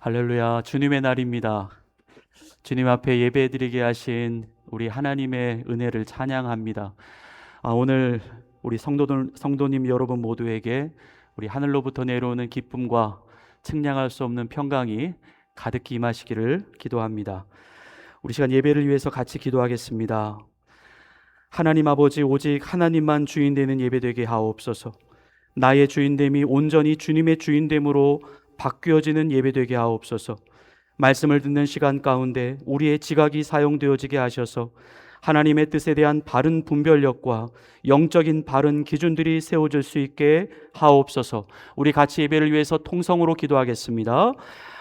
할렐루야, 주님의 날입니다. 주님 앞에 예배드리게 하신 우리 하나님의 은혜를 찬양합니다. 오늘 우리 성도님 여러분 모두에게 우리 하늘로부터 내려오는 기쁨과 측량할 수 없는 평강이 가득히 임하시기를 기도합니다. 우리 시간 예배를 위해서 같이 기도하겠습니다. 하나님 아버지, 오직 하나님만 주인 되는 예배 되게 하옵소서. 나의 주인됨이 온전히 주님의 주인됨으로 바뀌어지는 예배되게 하옵소서. 말씀을 듣는 시간 가운데 우리의 지각이 사용되어지게 하셔서 하나님의 뜻에 대한 바른 분별력과 영적인 바른 기준들이 세워질 수 있게 하옵소서. 우리 같이 예배를 위해서 통성으로 기도하겠습니다.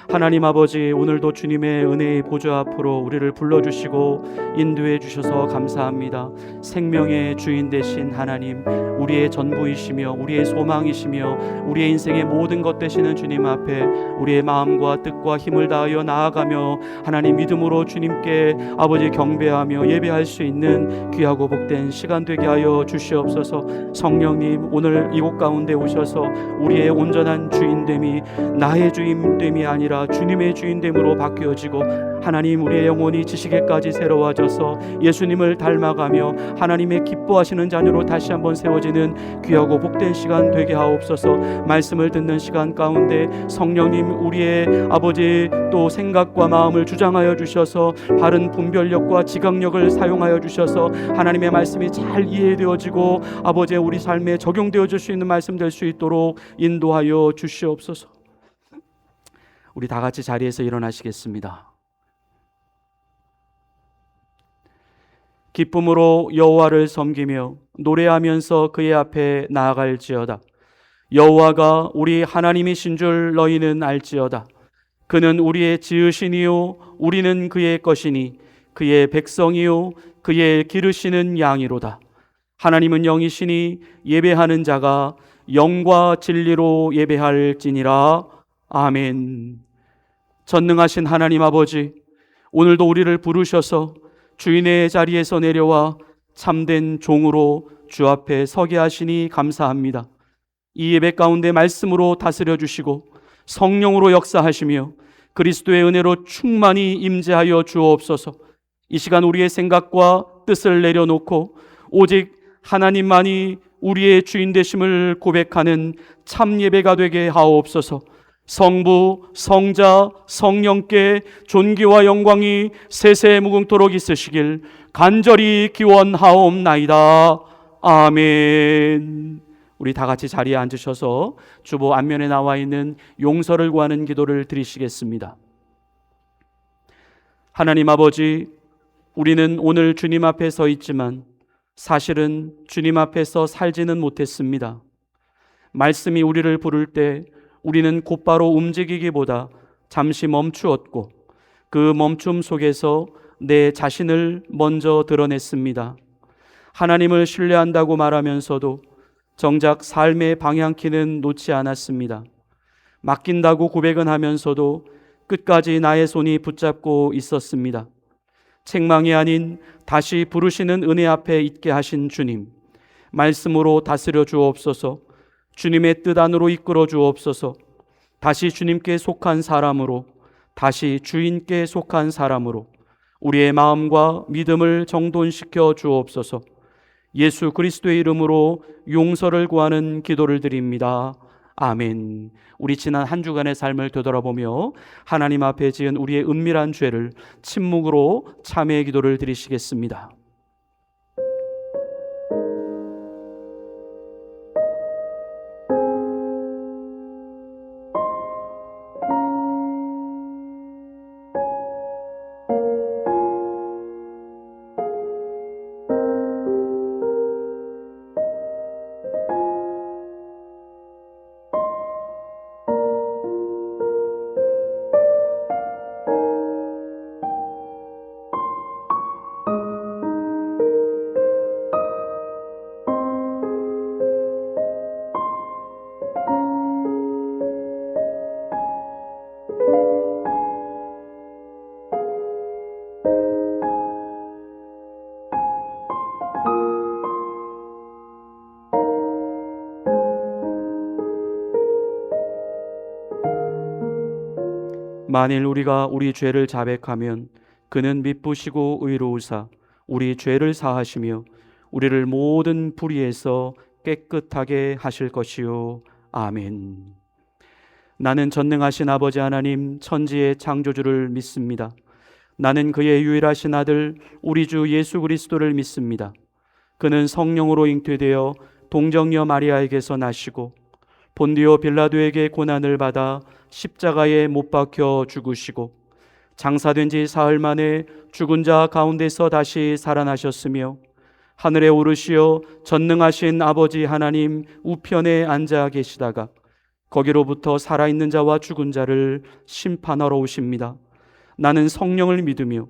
하나님 아버지, 오늘도 주님의 은혜의 보좌 앞으로 우리를 불러주시고 인도해 주셔서 감사합니다. 생명의 주인 되신 하나님, 우리의 전부이시며 우리의 소망이시며 우리의 인생의 모든 것 되시는 주님 앞에 우리의 마음과 뜻과 힘을 다하여 나아가며 하나님 믿음으로 주님께 아버지 경배하며 예배할 수 있는 귀하고 복된 시간 되게 하여 주시옵소서. 성령님, 오늘 이곳 가운데 오셔서 우리의 온전한 주인됨이 나의 주인됨이 아니라 주님의 주인됨으로 바뀌어지고 하나님, 우리의 영혼이 지식에까지 새로워져서 예수님을 닮아가며 하나님의 기뻐하시는 자녀로 다시 한번 세워지는 귀하고 복된 시간 되게 하옵소서. 말씀을 듣는 시간 가운데 성령님, 우리의 아버지 또 생각과 마음을 주장하여 주셔서 바른 분별력과 지각력을 사용하여 주셔서 하나님의 말씀이 잘 이해되어지고 아버지 우리 삶에 적용되어질 수 있는 말씀 될 수 있도록 인도하여 주시옵소서. 우리 다 같이 자리에서 일어나시겠습니다. 기쁨으로 여호와를 섬기며 노래하면서 그의 앞에 나아갈지어다. 여호와가 우리 하나님이신 줄 너희는 알지어다. 그는 우리의 지으시니요 우리는 그의 것이니 그의 백성이요 그의 기르시는 양이로다. 하나님은 영이시니 예배하는 자가 영과 진리로 예배할지니라. 아멘. 전능하신 하나님 아버지, 오늘도 우리를 부르셔서 주인의 자리에서 내려와 참된 종으로 주 앞에 서게 하시니 감사합니다. 이 예배 가운데 말씀으로 다스려 주시고 성령으로 역사하시며 그리스도의 은혜로 충만히 임재하여 주옵소서. 이 시간 우리의 생각과 뜻을 내려놓고 오직 하나님만이 우리의 주인 되심을 고백하는 참 예배가 되게 하옵소서. 성부, 성자, 성령께 존귀와 영광이 세세 무궁토록 있으시길 간절히 기원하옵나이다. 아멘. 우리 다 같이 자리에 앉으셔서 주보 앞면에 나와 있는 용서를 구하는 기도를 드리시겠습니다. 하나님 아버지, 우리는 오늘 주님 앞에 서 있지만 사실은 주님 앞에서 살지는 못했습니다. 말씀이 우리를 부를 때 우리는 곧바로 움직이기보다 잠시 멈추었고 그 멈춤 속에서 내 자신을 먼저 드러냈습니다. 하나님을 신뢰한다고 말하면서도 정작 삶의 방향키는 놓지 않았습니다. 맡긴다고 고백은 하면서도 끝까지 나의 손이 붙잡고 있었습니다. 책망이 아닌 다시 부르시는 은혜 앞에 있게 하신 주님, 말씀으로 다스려 주옵소서. 주님의 뜻 안으로 이끌어 주옵소서. 다시 주님께 속한 사람으로, 다시 주인께 속한 사람으로 우리의 마음과 믿음을 정돈시켜 주옵소서. 예수 그리스도의 이름으로 용서를 구하는 기도를 드립니다. 아멘. 우리 지난 한 주간의 삶을 되돌아보며 하나님 앞에 지은 우리의 은밀한 죄를 침묵으로 참회의 기도를 드리시겠습니다. 만일 우리가 우리 죄를 자백하면 그는 미쁘시고 의로우사 우리 죄를 사하시며 우리를 모든 불의에서 깨끗하게 하실 것이요. 아멘. 나는 전능하신 아버지 하나님 천지의 창조주를 믿습니다. 나는 그의 유일하신 아들 우리 주 예수 그리스도를 믿습니다. 그는 성령으로 잉태되어 동정녀 마리아에게서 나시고 본디오 빌라도에게 고난을 받아 십자가에 못 박혀 죽으시고 장사된 지 사흘 만에 죽은 자 가운데서 다시 살아나셨으며 하늘에 오르시어 전능하신 아버지 하나님 우편에 앉아 계시다가 거기로부터 살아있는 자와 죽은 자를 심판하러 오십니다. 나는 성령을 믿으며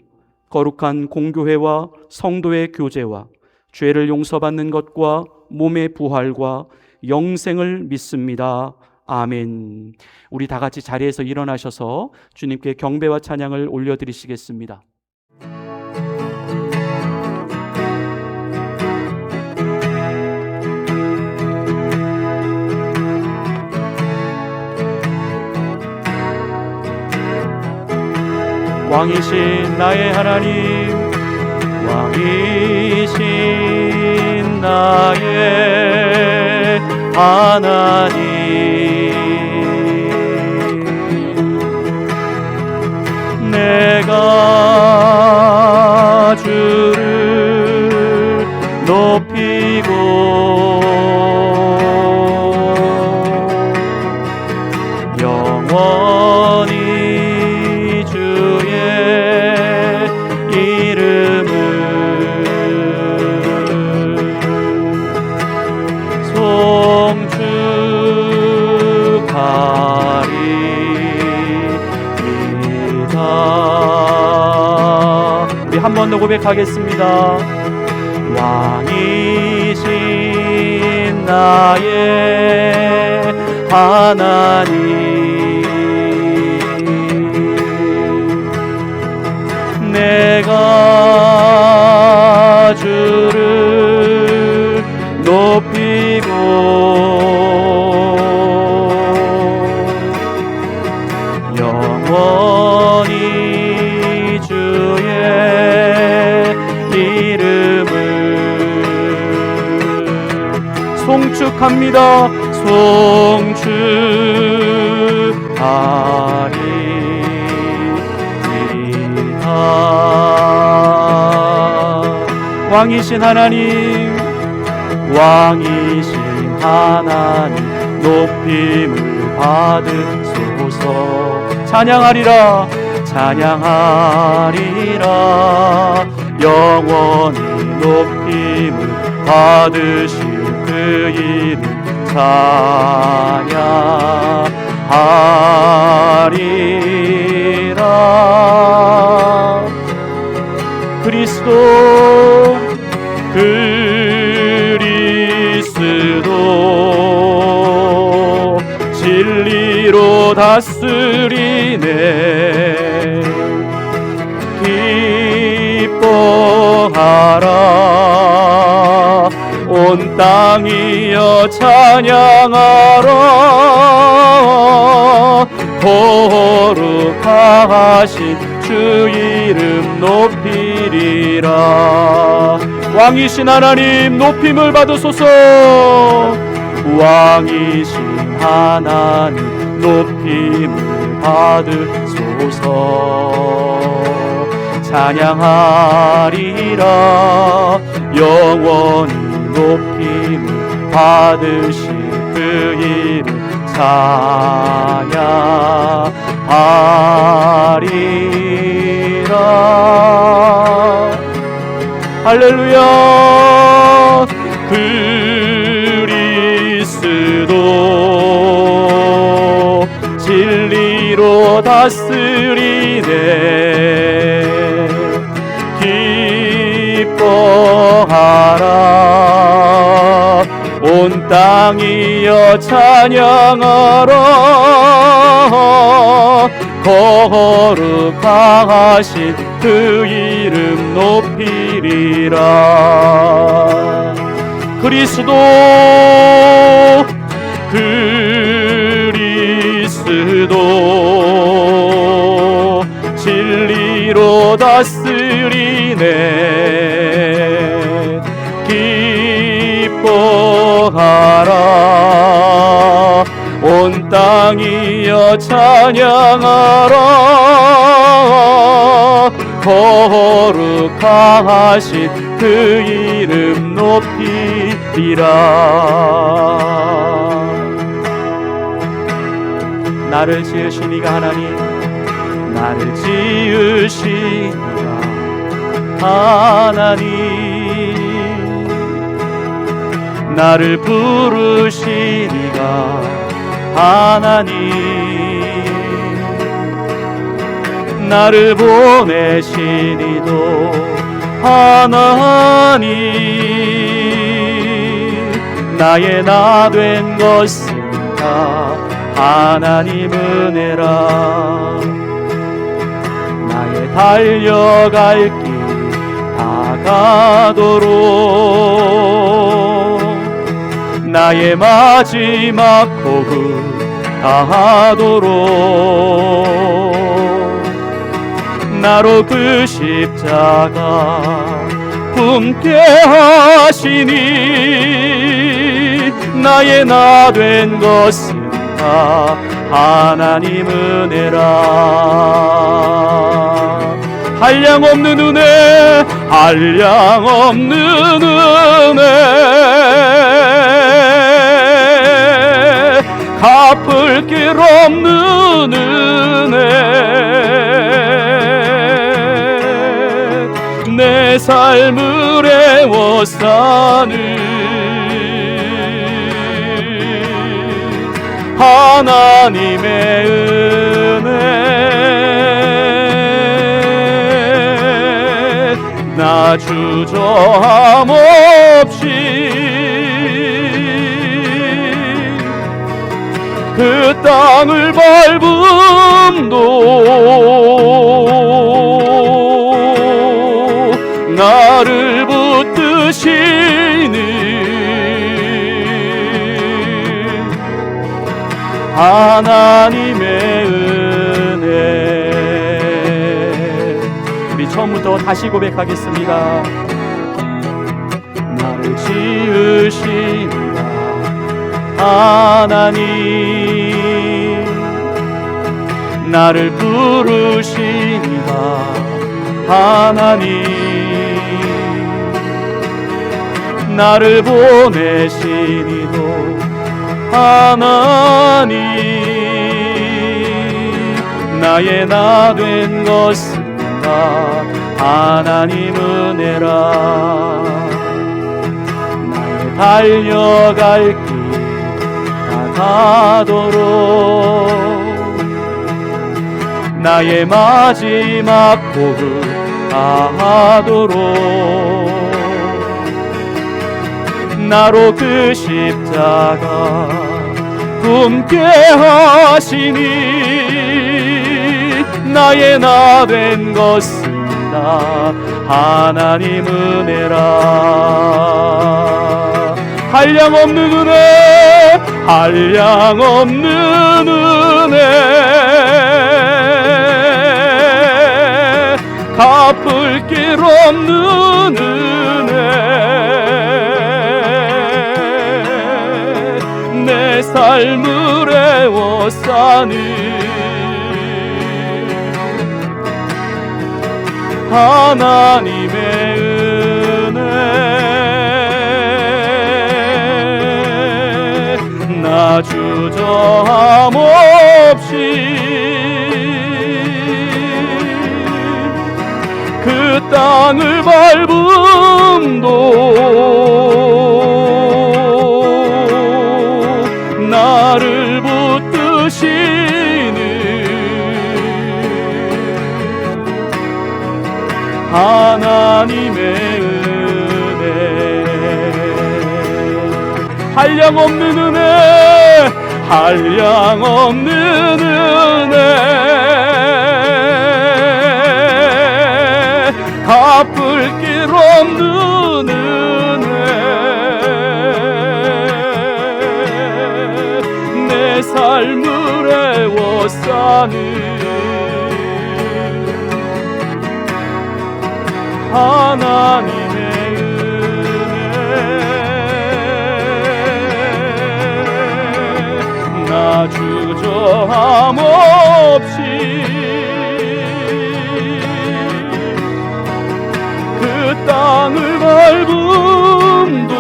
거룩한 공교회와 성도의 교제와 죄를 용서받는 것과 몸의 부활과 영생을 믿습니다. 아멘. 우리 다 같이 자리에서 일어나셔서 주님께 경배와 찬양을 올려드리시겠습니다. 왕이신 나의 하나님, 왕이신 나의 하나님, 내가 주를 높이고 영원히 주의 이름을 송축하리이다. 우리 한 번 더 고백하겠습니다. 왕이신 나의 하나님, 내가 주를 높이고 영원히 주의 이름을 송축합니다. 송축하리이다. 왕이신 하나님, 왕이신 하나님 높임을 받으소서. 찬양하리라, 찬양하리라. 영원히 높임을 받으실 그 이름 찬양하리라. 그리스도 진리로 다스리네. 기뻐하라 온 땅이여 찬양하라. 거룩하신 주 이름 높이리라. 왕이신 하나님 높임을 받으소서. 왕이신 하나님 높임을 받으소서. 찬양하리라. 영원히 높임을 받으실 그 이름 찬양하리라. 할렐루야. 그리스도 진리로 다스리네. 기뻐하라 온 땅이여 찬양하라. 거룩하신 그 이름 높이리라. 그리스도 그리스도 하시네. 기뻐하라 온 땅이여 찬양하라. 거룩하신 그 이름 높이리라. 나를 지으신 이가 하나님, 나를 지으신 이가 하나님, 나를 부르신 이가 하나님, 나를 보내신 이도 하나님, 나의 나 된 것은 다 하나님 은혜라. 나의 달려갈 길 다가도록, 나의 마지막 호흡 다하도록, 나로 그 십자가 품게 하시니, 나의 나 된 것은 다 하나님 은혜라. 한량없는 은혜, 한량없는 은혜, 갚을 길 없는 은혜, 내 삶을 애워싸는 하나님의 은혜, 나 주저함 없이 그 땅을 밟음도 나를 붙드시는 하나님의 은혜. 우리 처음부터 다시 고백하겠습니다. 나를 지으신 하나님, 나를 부르시니가 하나님, 나를 보내시니도 하나님, 나의 나 된 것은 다 하나님 은혜라. 나의 달려갈 길 다가도록, 나의 마지막 호흡 다하도록, 나로 그 십자가 품게 하시니, 나의 나 된 것은 다 하나님 은혜라. 한량없는 은혜, 한량없는 은혜, 갚을 길 없는 은혜, 내 삶을 애워싸는 하나님의 은혜, 나 주저함 없이 그 땅을 밟음도 나를 붙드시는 하나님의 은혜, 한량없는 은혜, 한량없는 은혜, 갚을 길 없는 은혜, 내 삶을 애워싸는 하나님의 은혜 나 주저함 없이 그 땅을 밟음도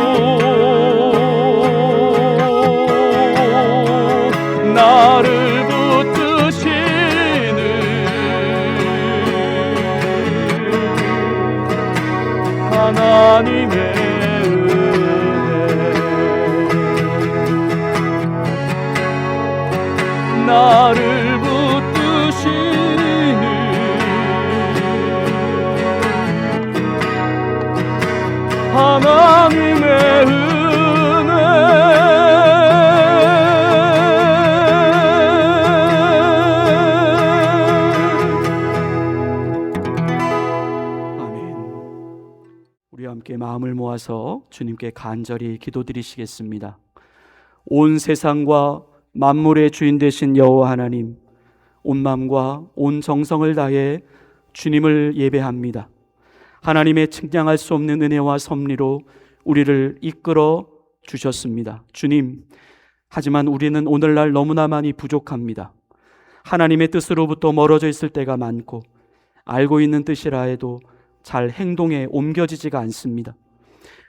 나를 붙드시는 하나님의 은혜 나를 붙드시는 하나님의 은혜 아멘. 우리 함께 마음을 모아서 주님께 간절히 기도드리시겠습니다. 온 세상과 만물의 주인 되신 여호와 하나님, 온 마음과 온 정성을 다해 주님을 예배합니다. 하나님의 측량할 수 없는 은혜와 섭리로 우리를 이끌어 주셨습니다. 주님, 하지만 우리는 오늘날 너무나 많이 부족합니다. 하나님의 뜻으로부터 멀어져 있을 때가 많고 알고 있는 뜻이라 해도 잘 행동에 옮겨지지가 않습니다.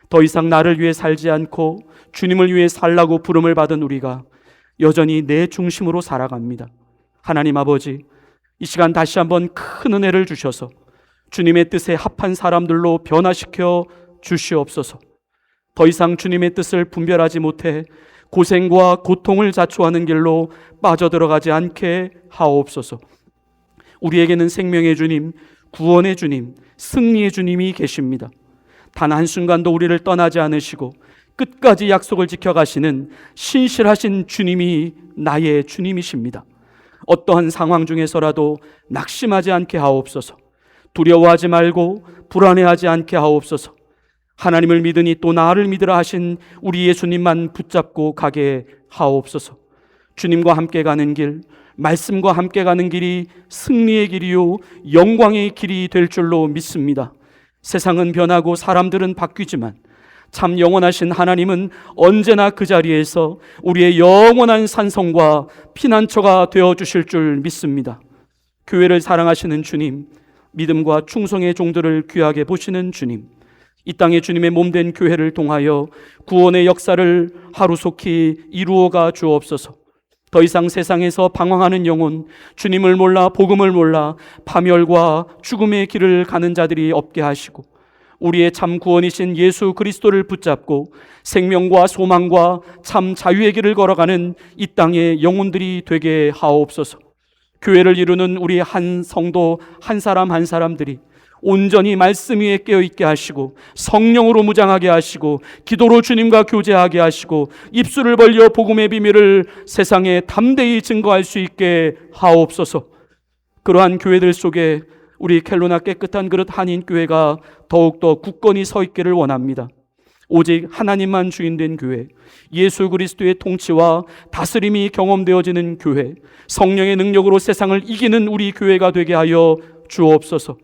더 이상 나를 위해 살지 않고 주님을 위해 살라고 부름을 받은 우리가 여전히 내 중심으로 살아갑니다. 하나님 아버지, 이 시간 다시 한번 큰 은혜를 주셔서 주님의 뜻에 합한 사람들로 변화시켜 주시옵소서. 더 이상 주님의 뜻을 분별하지 못해 고생과 고통을 자초하는 길로 빠져들어가지 않게 하옵소서. 우리에게는 생명의 주님, 구원의 주님, 승리의 주님이 계십니다. 단 한순간도 우리를 떠나지 않으시고 끝까지 약속을 지켜가시는 신실하신 주님이 나의 주님이십니다. 어떠한 상황 중에서라도 낙심하지 않게 하옵소서. 두려워하지 말고 불안해하지 않게 하옵소서. 하나님을 믿으니 또 나를 믿으라 하신 우리 예수님만 붙잡고 가게 하옵소서. 주님과 함께 가는 길, 말씀과 함께 가는 길이 승리의 길이요 영광의 길이 될 줄로 믿습니다. 세상은 변하고 사람들은 바뀌지만 참 영원하신 하나님은 언제나 그 자리에서 우리의 영원한 산성과 피난처가 되어주실 줄 믿습니다. 교회를 사랑하시는 주님, 믿음과 충성의 종들을 귀하게 보시는 주님, 이 땅에 주님의 몸된 교회를 통하여 구원의 역사를 하루속히 이루어가 주옵소서. 더 이상 세상에서 방황하는 영혼, 주님을 몰라 복음을 몰라 파멸과 죽음의 길을 가는 자들이 없게 하시고 우리의 참 구원이신 예수 그리스도를 붙잡고 생명과 소망과 참 자유의 길을 걸어가는 이 땅의 영혼들이 되게 하옵소서. 교회를 이루는 우리 한 성도 한 사람 한 사람들이 온전히 말씀 위에 깨어있게 하시고 성령으로 무장하게 하시고 기도로 주님과 교제하게 하시고 입술을 벌려 복음의 비밀을 세상에 담대히 증거할 수 있게 하옵소서. 그러한 교회들 속에 우리 켈로나 깨끗한 그릇 한인교회가 더욱더 굳건히 서 있기를 원합니다. 오직 하나님만 주인된 교회, 예수 그리스도의 통치와 다스림이 경험되어지는 교회, 성령의 능력으로 세상을 이기는 우리 교회가 되게 하여 주옵소서.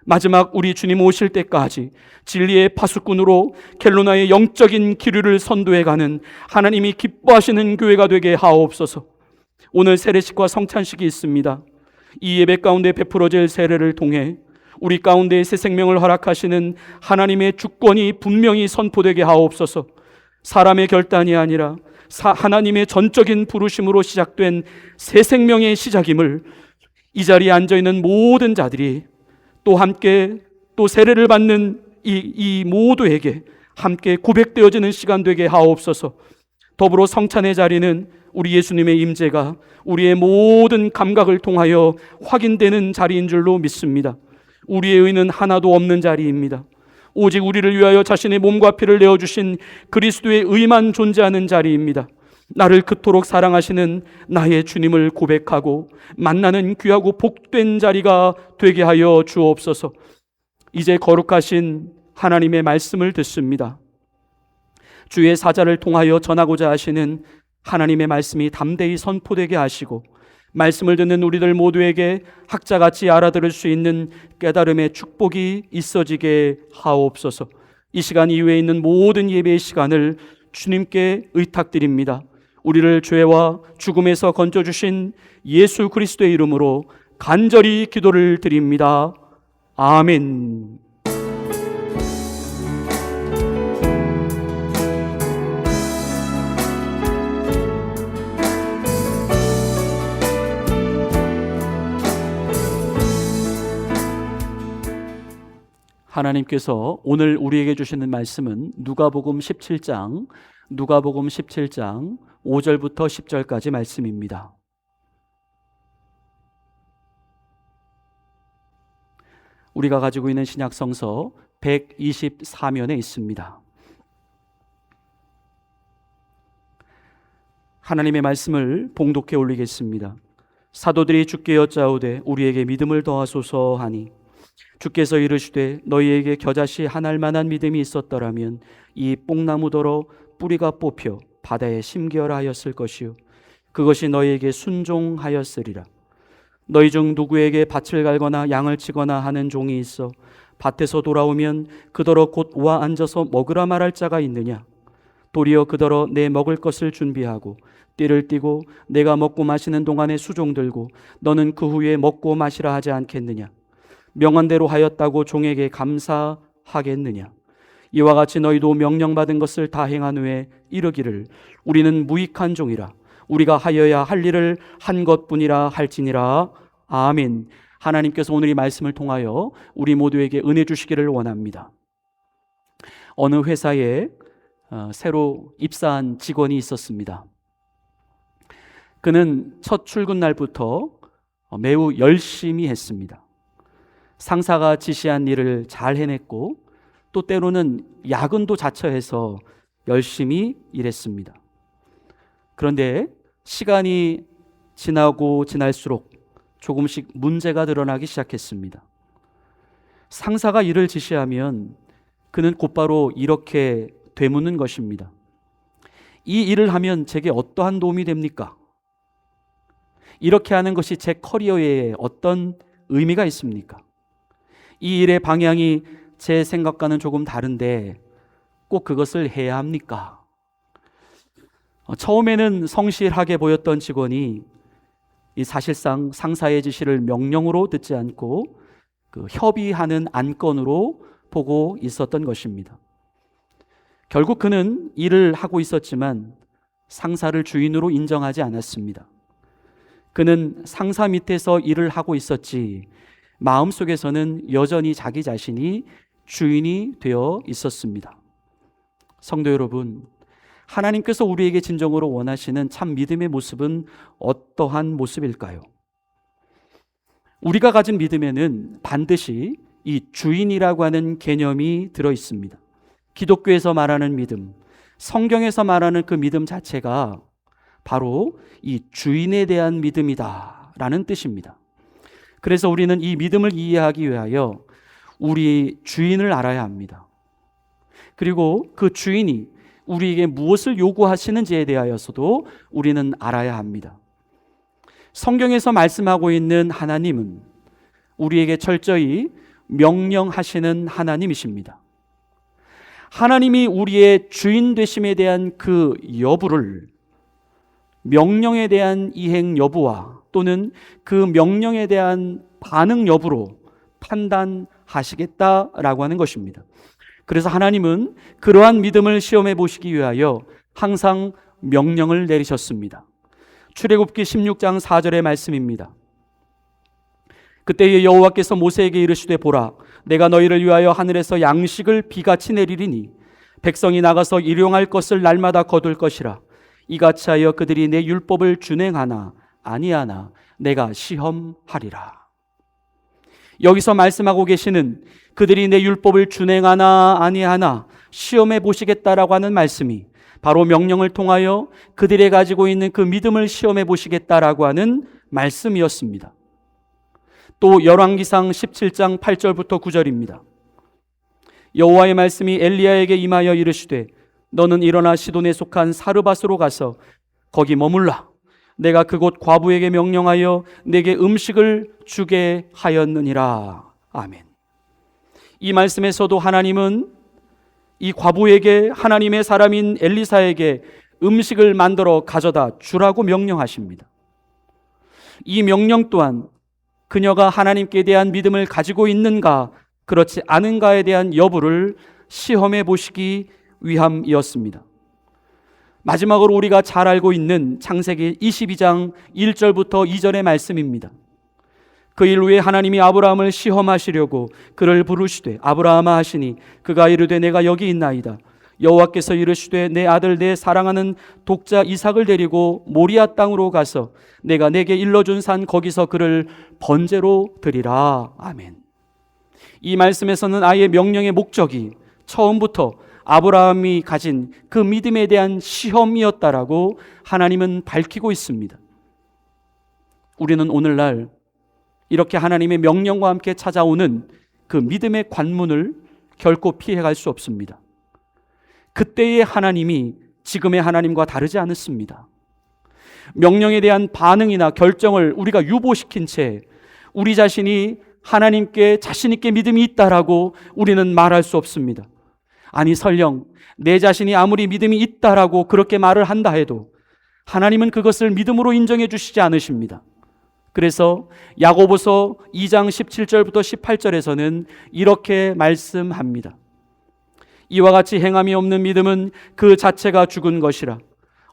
마지막 우리 주님 오실 때까지 진리의 파수꾼으로 켈로나의 영적인 기류를 선도해가는 하나님이 기뻐하시는 교회가 되게 하옵소서. 오늘 세례식과 성찬식이 있습니다. 이 예배 가운데 베풀어질 세례를 통해 우리 가운데 새 생명을 허락하시는 하나님의 주권이 분명히 선포되게 하옵소서. 사람의 결단이 아니라 하나님의 전적인 부르심으로 시작된 새 생명의 시작임을 이 자리에 앉아있는 모든 자들이 또 함께 또 세례를 받는 이 모두에게 함께 고백되어지는 시간 되게 하옵소서. 더불어 성찬의 자리는 우리 예수님의 임재가 우리의 모든 감각을 통하여 확인되는 자리인 줄로 믿습니다. 우리의 의는 하나도 없는 자리입니다. 오직 우리를 위하여 자신의 몸과 피를 내어주신 그리스도의 의만 존재하는 자리입니다. 나를 그토록 사랑하시는 나의 주님을 고백하고 만나는 귀하고 복된 자리가 되게 하여 주옵소서. 이제 거룩하신 하나님의 말씀을 듣습니다. 주의 사자를 통하여 전하고자 하시는 하나님의 말씀이 담대히 선포되게 하시고 말씀을 듣는 우리들 모두에게 학자같이 알아들을 수 있는 깨달음의 축복이 있어지게 하옵소서. 이 시간 이후에 있는 모든 예배의 시간을 주님께 의탁드립니다. 우리를 죄와 죽음에서 건져주신 예수 그리스도의 이름으로 간절히 기도를 드립니다. 아멘. 하나님께서 오늘 우리에게 주시는 말씀은 누가복음 17장 5절부터 10절까지 말씀입니다. 우리가 가지고 있는 신약성서 124면에 있습니다. 하나님의 말씀을 봉독해 올리겠습니다. 사도들이 주께 여짜오되 우리에게 믿음을 더하소서 하니 주께서 이르시되 너희에게 겨자씨 한 알만한 믿음이 있었더라면 이 뽕나무더러 뿌리가 뽑혀 바다에 심기어라 하였을 것이요 그것이 너희에게 순종하였으리라. 너희 중 누구에게 밭을 갈거나 양을 치거나 하는 종이 있어 밭에서 돌아오면 그더러 곧 와 앉아서 먹으라 말할 자가 있느냐? 도리어 그더러 내 먹을 것을 준비하고 띠를 띠고 내가 먹고 마시는 동안에 수종 들고 너는 그 후에 먹고 마시라 하지 않겠느냐? 명한대로 하였다고 종에게 감사하겠느냐? 이와 같이 너희도 명령받은 것을 다 행한 후에 이르기를 우리는 무익한 종이라 우리가 하여야 할 일을 한 것뿐이라 할지니라. 아멘. 하나님께서 오늘 이 말씀을 통하여 우리 모두에게 은혜 주시기를 원합니다. 어느 회사에 새로 입사한 직원이 있었습니다. 그는 첫 출근 날부터 매우 열심히 했습니다. 상사가 지시한 일을 잘 해냈고 또 때로는 야근도 자처해서 열심히 일했습니다. 그런데 시간이 지나고 지날수록 조금씩 문제가 드러나기 시작했습니다. 상사가 일을 지시하면 그는 곧바로 이렇게 되묻는 것입니다. 이 일을 하면 제게 어떠한 도움이 됩니까? 이렇게 하는 것이 제 커리어에 어떤 의미가 있습니까? 이 일의 방향이 제 생각과는 조금 다른데 꼭 그것을 해야 합니까? 처음에는 성실하게 보였던 직원이 이 사실상 상사의 지시를 명령으로 듣지 않고 협의하는 안건으로 보고 있었던 것입니다. 결국 그는 일을 하고 있었지만 상사를 주인으로 인정하지 않았습니다. 그는 상사 밑에서 일을 하고 있었지 마음속에서는 여전히 자기 자신이 주인이 되어 있었습니다. 성도 여러분, 하나님께서 우리에게 진정으로 원하시는 참 믿음의 모습은 어떠한 모습일까요? 우리가 가진 믿음에는 반드시 이 주인이라고 하는 개념이 들어 있습니다. 기독교에서 말하는 믿음, 성경에서 말하는 그 믿음 자체가 바로 이 주인에 대한 믿음이다라는 뜻입니다. 그래서 우리는 이 믿음을 이해하기 위하여 우리 주인을 알아야 합니다. 그리고 그 주인이 우리에게 무엇을 요구하시는지에 대하여서도 우리는 알아야 합니다. 성경에서 말씀하고 있는 하나님은 우리에게 철저히 명령하시는 하나님이십니다. 하나님이 우리의 주인 되심에 대한 그 여부를 명령에 대한 이행 여부와 또는 그 명령에 대한 반응 여부로 판단하시겠다라고 하는 것입니다. 그래서 하나님은 그러한 믿음을 시험해 보시기 위하여 항상 명령을 내리셨습니다. 출애굽기 16장 4절의 말씀입니다. 그때에 여호와께서 모세에게 이르시되 보라 내가 너희를 위하여 하늘에서 양식을 비같이 내리리니 백성이 나가서 일용할 것을 날마다 거둘 것이라 이같이 하여 그들이 내 율법을 준행하나 아니하나 내가 시험하리라. 여기서 말씀하고 계시는 그들이 내 율법을 준행하나 아니하나 시험해 보시겠다라고 하는 말씀이 바로 명령을 통하여 그들이 가지고 있는 그 믿음을 시험해 보시겠다라고 하는 말씀이었습니다. 또 열왕기상 17장 8절부터 9절입니다. 여호와의 말씀이 엘리야에게 임하여 이르시되 너는 일어나 시돈에 속한 사르밧으로 가서 거기 머물라. 내가 그곳 과부에게 명령하여 내게 음식을 주게 하였느니라. 아멘. 이 말씀에서도 하나님은 이 과부에게 하나님의 사람인 엘리사에게 음식을 만들어 가져다 주라고 명령하십니다. 이 명령 또한 그녀가 하나님께 대한 믿음을 가지고 있는가 그렇지 않은가에 대한 여부를 시험해 보시기 위함이었습니다. 마지막으로 우리가 잘 알고 있는 창세기 22장 1절부터 2절의 말씀입니다. 그 일 후에 하나님이 아브라함을 시험하시려고 그를 부르시되 아브라함아 하시니 그가 이르되 내가 여기 있나이다. 여호와께서 이르시되 내 아들 내 사랑하는 독자 이삭을 데리고 모리아 땅으로 가서 내가 내게 일러준 산 거기서 그를 번제로 드리라. 아멘. 이 말씀에서는 아예 명령의 목적이 처음부터 아브라함이 가진 그 믿음에 대한 시험이었다라고 하나님은 밝히고 있습니다. 우리는 오늘날 이렇게 하나님의 명령과 함께 찾아오는 그 믿음의 관문을 결코 피해갈 수 없습니다. 그때의 하나님이 지금의 하나님과 다르지 않습니다. 명령에 대한 반응이나 결정을 우리가 유보시킨 채 우리 자신이 하나님께 자신 있게 믿음이 있다라고 우리는 말할 수 없습니다. 아니 설령 내 자신이 아무리 믿음이 있다라고 그렇게 말을 한다 해도 하나님은 그것을 믿음으로 인정해 주시지 않으십니다. 그래서 야고보서 2장 17절부터 18절에서는 이렇게 말씀합니다. 이와 같이 행함이 없는 믿음은 그 자체가 죽은 것이라.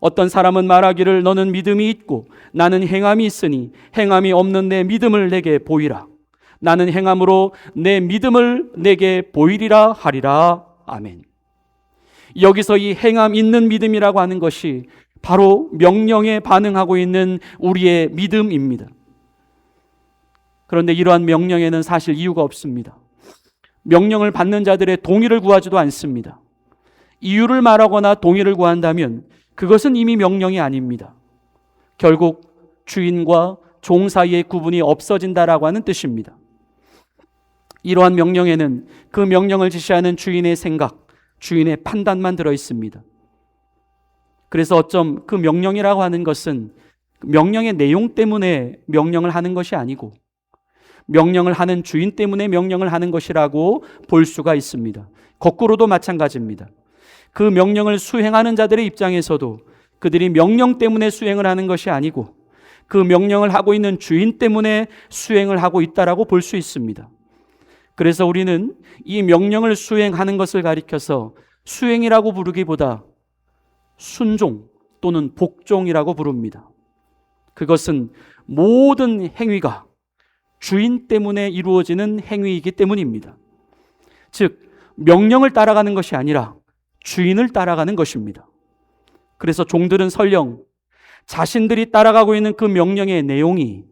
어떤 사람은 말하기를 너는 믿음이 있고 나는 행함이 있으니 행함이 없는 내 믿음을 내게 보이라. 나는 행함으로 내 믿음을 내게 보이리라 하리라. 아멘. 여기서 이 행함 있는 믿음이라고 하는 것이 바로 명령에 반응하고 있는 우리의 믿음입니다. 그런데 이러한 명령에는 사실 이유가 없습니다. 명령을 받는 자들의 동의를 구하지도 않습니다. 이유를 말하거나 동의를 구한다면 그것은 이미 명령이 아닙니다. 결국 주인과 종 사이의 구분이 없어진다라고 하는 뜻입니다. 이러한 명령에는 그 명령을 지시하는 주인의 생각, 주인의 판단만 들어 있습니다. 그래서 어쩜 그 명령이라고 하는 것은 명령의 내용 때문에 명령을 하는 것이 아니고 명령을 하는 주인 때문에 명령을 하는 것이라고 볼 수가 있습니다. 거꾸로도 마찬가지입니다. 그 명령을 수행하는 자들의 입장에서도 그들이 명령 때문에 수행을 하는 것이 아니고 그 명령을 하고 있는 주인 때문에 수행을 하고 있다라고 볼 수 있습니다. 그래서 우리는 이 명령을 수행하는 것을 가리켜서 수행이라고 부르기보다 순종 또는 복종이라고 부릅니다. 그것은 모든 행위가 주인 때문에 이루어지는 행위이기 때문입니다. 즉 명령을 따라가는 것이 아니라 주인을 따라가는 것입니다. 그래서 종들은 설령 자신들이 따라가고 있는 그 명령의 내용이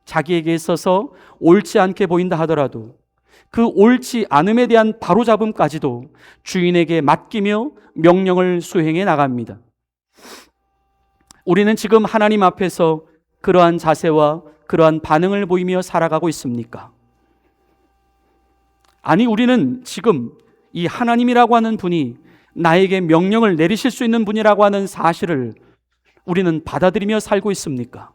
자기에게 있어서 옳지 않게 보인다 하더라도 그 옳지 않음에 대한 바로잡음까지도 주인에게 맡기며 명령을 수행해 나갑니다. 우리는 지금 하나님 앞에서 그러한 자세와 그러한 반응을 보이며 살아가고 있습니까? 아니, 우리는 지금 이 하나님이라고 하는 분이 나에게 명령을 내리실 수 있는 분이라고 하는 사실을 우리는 받아들이며 살고 있습니까?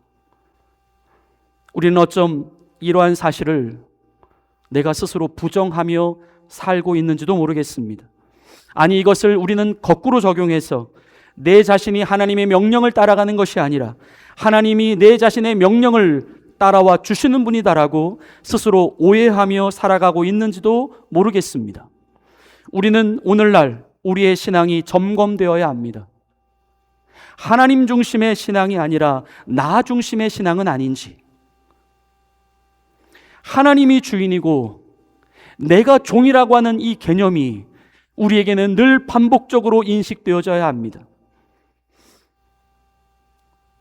우리는 어쩜 이러한 사실을 내가 스스로 부정하며 살고 있는지도 모르겠습니다. 아니, 이것을 우리는 거꾸로 적용해서 내 자신이 하나님의 명령을 따라가는 것이 아니라 하나님이 내 자신의 명령을 따라와 주시는 분이다라고 스스로 오해하며 살아가고 있는지도 모르겠습니다. 우리는 오늘날 우리의 신앙이 점검되어야 합니다. 하나님 중심의 신앙이 아니라 나 중심의 신앙은 아닌지, 하나님이 주인이고 내가 종이라고 하는 이 개념이 우리에게는 늘 반복적으로 인식되어져야 합니다.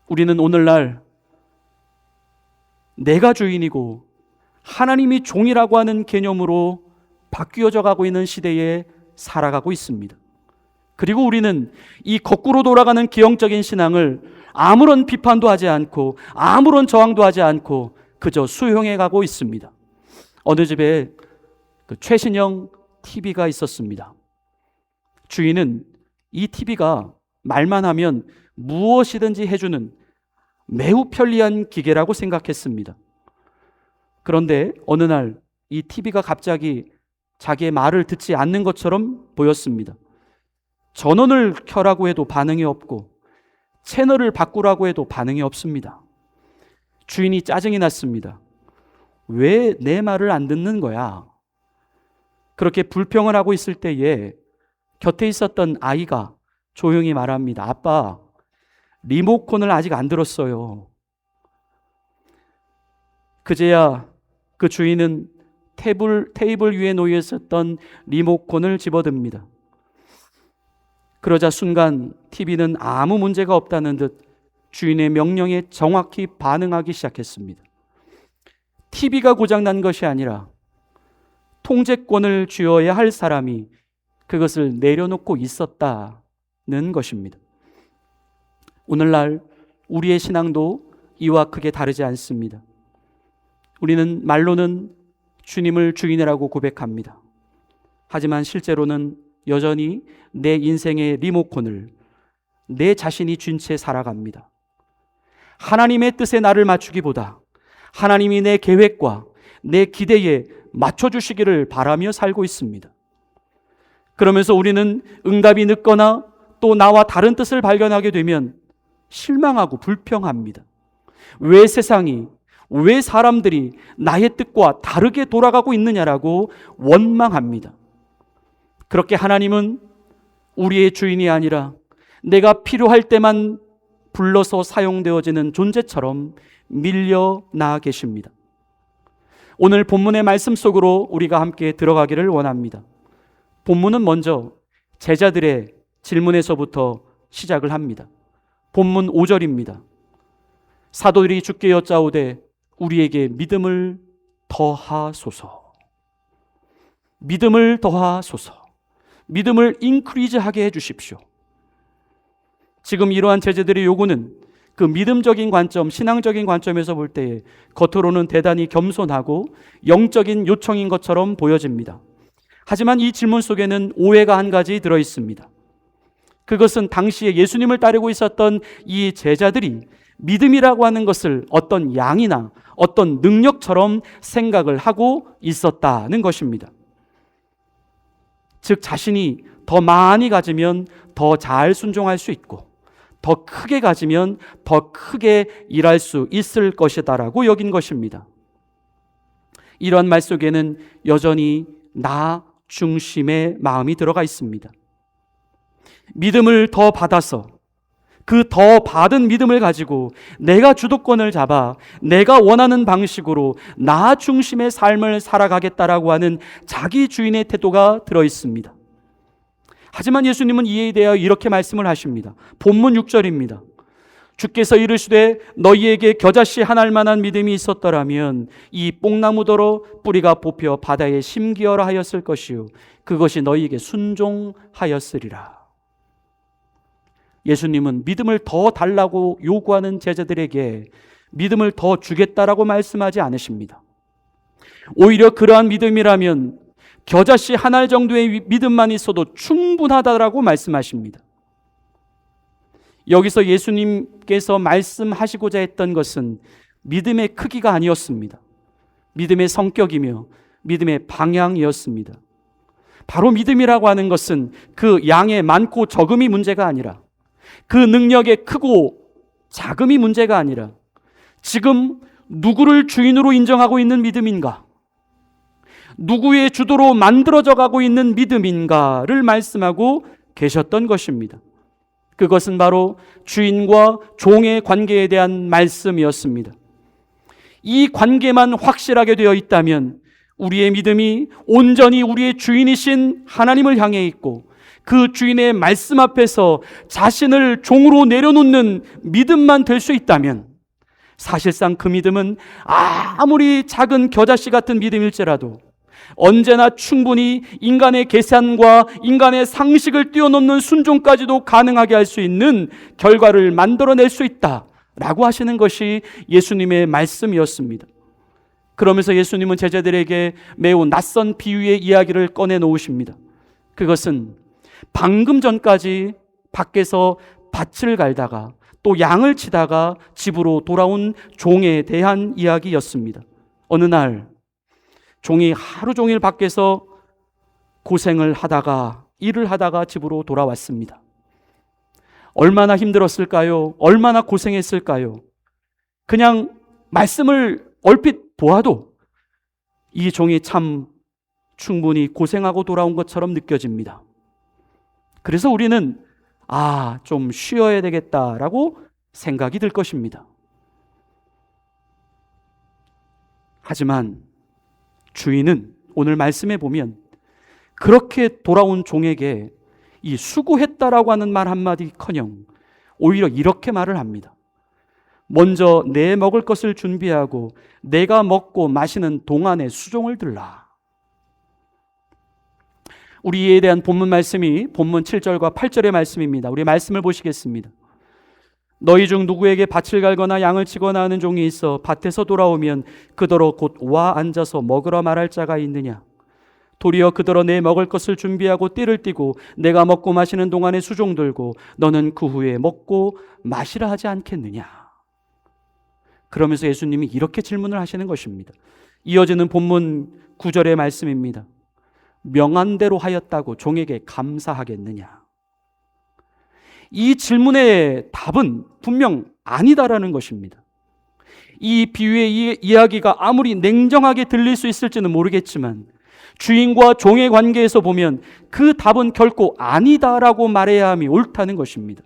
우리는 오늘날 내가 주인이고 하나님이 종이라고 하는 개념으로 바뀌어져 가고 있는 시대에 살아가고 있습니다. 그리고 우리는 이 거꾸로 돌아가는 기형적인 신앙을 아무런 비판도 하지 않고 아무런 저항도 하지 않고 그저 수용해 가고 있습니다. 어느 집에 그 최신형 TV가 있었습니다. 주인은 이 TV가 말만 하면 무엇이든지 해주는 매우 편리한 기계라고 생각했습니다. 그런데 어느 날 이 TV가 갑자기 자기의 말을 듣지 않는 것처럼 보였습니다. 전원을 켜라고 해도 반응이 없고 채널을 바꾸라고 해도 반응이 없습니다. 주인이 짜증이 났습니다. 왜 내 말을 안 듣는 거야? 그렇게 불평을 하고 있을 때에 곁에 있었던 아이가 조용히 말합니다. 아빠, 리모컨을 아직 안 들었어요. 그제야 그 주인은 테이블 위에 놓여 있었던 리모컨을 집어듭니다. 그러자 순간 TV는 아무 문제가 없다는 듯 주인의 명령에 정확히 반응하기 시작했습니다. TV가 고장난 것이 아니라 통제권을 쥐어야 할 사람이 그것을 내려놓고 있었다는 것입니다. 오늘날 우리의 신앙도 이와 크게 다르지 않습니다. 우리는 말로는 주님을 주인이라고 고백합니다. 하지만 실제로는 여전히 내 인생의 리모컨을 내 자신이 쥔 채 살아갑니다. 하나님의 뜻에 나를 맞추기보다 하나님이 내 계획과 내 기대에 맞춰주시기를 바라며 살고 있습니다. 그러면서 우리는 응답이 늦거나 또 나와 다른 뜻을 발견하게 되면 실망하고 불평합니다. 왜 세상이, 왜 사람들이 나의 뜻과 다르게 돌아가고 있느냐라고 원망합니다. 그렇게 하나님은 우리의 주인이 아니라 내가 필요할 때만 불러서 사용되어지는 존재처럼 밀려나 계십니다. 오늘 본문의 말씀 속으로 우리가 함께 들어가기를 원합니다. 본문은 먼저 제자들의 질문에서부터 시작을 합니다. 본문 5절입니다. 사도들이 주께 여짜오되 우리에게 믿음을 더하소서. 믿음을 더하소서. 믿음을 인크리즈하게 해주십시오. 지금 이러한 제자들의 요구는 그 믿음적인 관점, 신앙적인 관점에서 볼 때에 겉으로는 대단히 겸손하고 영적인 요청인 것처럼 보여집니다. 하지만 이 질문 속에는 오해가 한 가지 들어 있습니다. 그것은 당시에 예수님을 따르고 있었던 이 제자들이 믿음이라고 하는 것을 어떤 양이나 어떤 능력처럼 생각을 하고 있었다는 것입니다. 즉 자신이 더 많이 가지면 더 잘 순종할 수 있고 더 크게 가지면 더 크게 일할 수 있을 것이다라고 여긴 것입니다. 이러한 말 속에는 여전히 나 중심의 마음이 들어가 있습니다. 믿음을 더 받아서 그 더 받은 믿음을 가지고 내가 주도권을 잡아 내가 원하는 방식으로 나 중심의 삶을 살아가겠다라고 하는 자기 주인의 태도가 들어 있습니다. 하지만 예수님은 이에 대하여 이렇게 말씀을 하십니다. 본문 6절입니다. 주께서 이르시되 너희에게 겨자씨 한 알만한 믿음이 있었더라면 이 뽕나무더러 뿌리가 뽑혀 바다에 심기어라 하였을 것이요 그것이 너희에게 순종하였으리라. 예수님은 믿음을 더 달라고 요구하는 제자들에게 믿음을 더 주겠다라고 말씀하지 않으십니다. 오히려 그러한 믿음이라면 겨자씨 한 알 정도의 믿음만 있어도 충분하다라고 말씀하십니다. 여기서 예수님께서 말씀하시고자 했던 것은 믿음의 크기가 아니었습니다. 믿음의 성격이며 믿음의 방향이었습니다. 바로 믿음이라고 하는 것은 그 양의 많고 적음이 문제가 아니라 그 능력의 크고 작음이 문제가 아니라 지금 누구를 주인으로 인정하고 있는 믿음인가? 누구의 주도로 만들어져 가고 있는 믿음인가를 말씀하고 계셨던 것입니다. 그것은 바로 주인과 종의 관계에 대한 말씀이었습니다. 이 관계만 확실하게 되어 있다면 우리의 믿음이 온전히 우리의 주인이신 하나님을 향해 있고 그 주인의 말씀 앞에서 자신을 종으로 내려놓는 믿음만 될 수 있다면 사실상 그 믿음은 아무리 작은 겨자씨 같은 믿음일지라도 언제나 충분히 인간의 계산과 인간의 상식을 뛰어넘는 순종까지도 가능하게 할 수 있는 결과를 만들어낼 수 있다라고 하시는 것이 예수님의 말씀이었습니다. 그러면서 예수님은 제자들에게 매우 낯선 비유의 이야기를 꺼내 놓으십니다. 그것은 방금 전까지 밖에서 밭을 갈다가 또 양을 치다가 집으로 돌아온 종에 대한 이야기였습니다. 어느 날 종이 하루 종일 밖에서 고생을 하다가 일을 하다가 집으로 돌아왔습니다. 얼마나 힘들었을까요? 얼마나 고생했을까요? 그냥 말씀을 얼핏 보아도 이 종이 참 충분히 고생하고 돌아온 것처럼 느껴집니다. 그래서 우리는 좀 쉬어야 되겠다라고 생각이 들 것입니다. 하지만 주인은 오늘 말씀에 보면 그렇게 돌아온 종에게 이 수고했다라고 하는 말 한마디커녕 오히려 이렇게 말을 합니다. 먼저 내 먹을 것을 준비하고 내가 먹고 마시는 동안에 수종을 들라. 우리 이에 대한 본문 말씀이 본문 7절과 8절의 말씀입니다. 우리 말씀을 보시겠습니다. 너희 중 누구에게 밭을 갈거나 양을 치거나 하는 종이 있어 밭에서 돌아오면 그더러 곧 와 앉아서 먹으라 말할 자가 있느냐? 도리어 그더러 내 먹을 것을 준비하고 띠를 띠고 내가 먹고 마시는 동안에 수종 들고 너는 그 후에 먹고 마시라 하지 않겠느냐? 그러면서 예수님이 이렇게 질문을 하시는 것입니다. 이어지는 본문 9절의 말씀입니다. 명한 대로 하였다고 종에게 감사하겠느냐? 이 질문의 답은 분명 아니다라는 것입니다. 이 비유의 이야기가 아무리 냉정하게 들릴 수 있을지는 모르겠지만 주인과 종의 관계에서 보면 그 답은 결코 아니다라고 말해야 함이 옳다는 것입니다.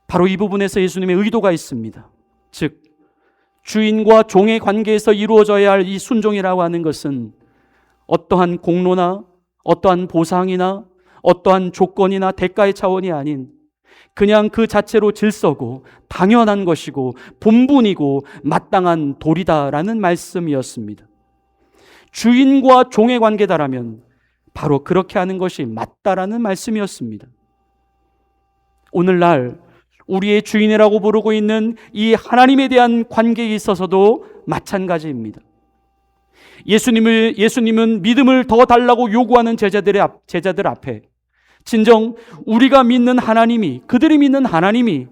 바로 이 부분에서 예수님의 의도가 있습니다. 즉 주인과 종의 관계에서 이루어져야 할 이 순종이라고 하는 것은 어떠한 공로나 어떠한 보상이나 어떠한 조건이나 대가의 차원이 아닌 그냥 그 자체로 질서고 당연한 것이고 본분이고 마땅한 도리다라는 말씀이었습니다. 주인과 종의 관계다라면 바로 그렇게 하는 것이 맞다라는 말씀이었습니다. 오늘날 우리의 주인이라고 부르고 있는 이 하나님에 대한 관계에 있어서도 마찬가지입니다. 예수님은 믿음을 더 달라고 요구하는 제자들 앞에 진정 우리가 믿는 하나님이, 그들이 믿는 하나님이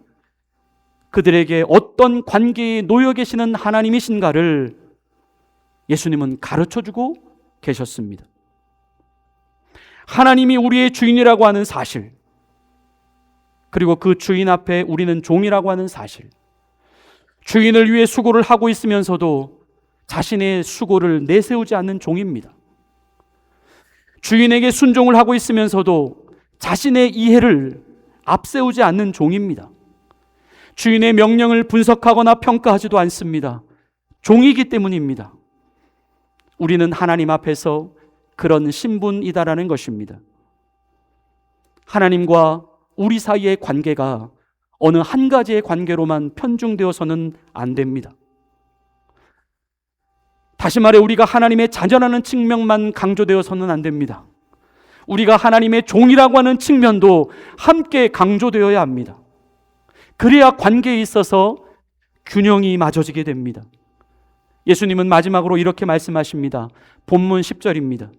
그들에게 어떤 관계에 놓여 계시는 하나님이신가를 예수님은 가르쳐주고 계셨습니다. 하나님이 우리의 주인이라고 하는 사실, 그리고 그 주인 앞에 우리는 종이라고 하는 사실, 주인을 위해 수고를 하고 있으면서도 자신의 수고를 내세우지 않는 종입니다. 주인에게 순종을 하고 있으면서도 자신의 이해를 앞세우지 않는 종입니다. 주인의 명령을 분석하거나 평가하지도 않습니다. 종이기 때문입니다. 우리는 하나님 앞에서 그런 신분이다라는 것입니다. 하나님과 우리 사이의 관계가 어느 한 가지의 관계로만 편중되어서는 안 됩니다. 다시 말해 우리가 하나님의 자녀라는 측면만 강조되어서는 안 됩니다. 우리가 하나님의 종이라고 하는 측면도 함께 강조되어야 합니다. 그래야 관계에 있어서 균형이 맞아지게 됩니다. 예수님은 마지막으로 이렇게 말씀하십니다. 본문 10절입니다.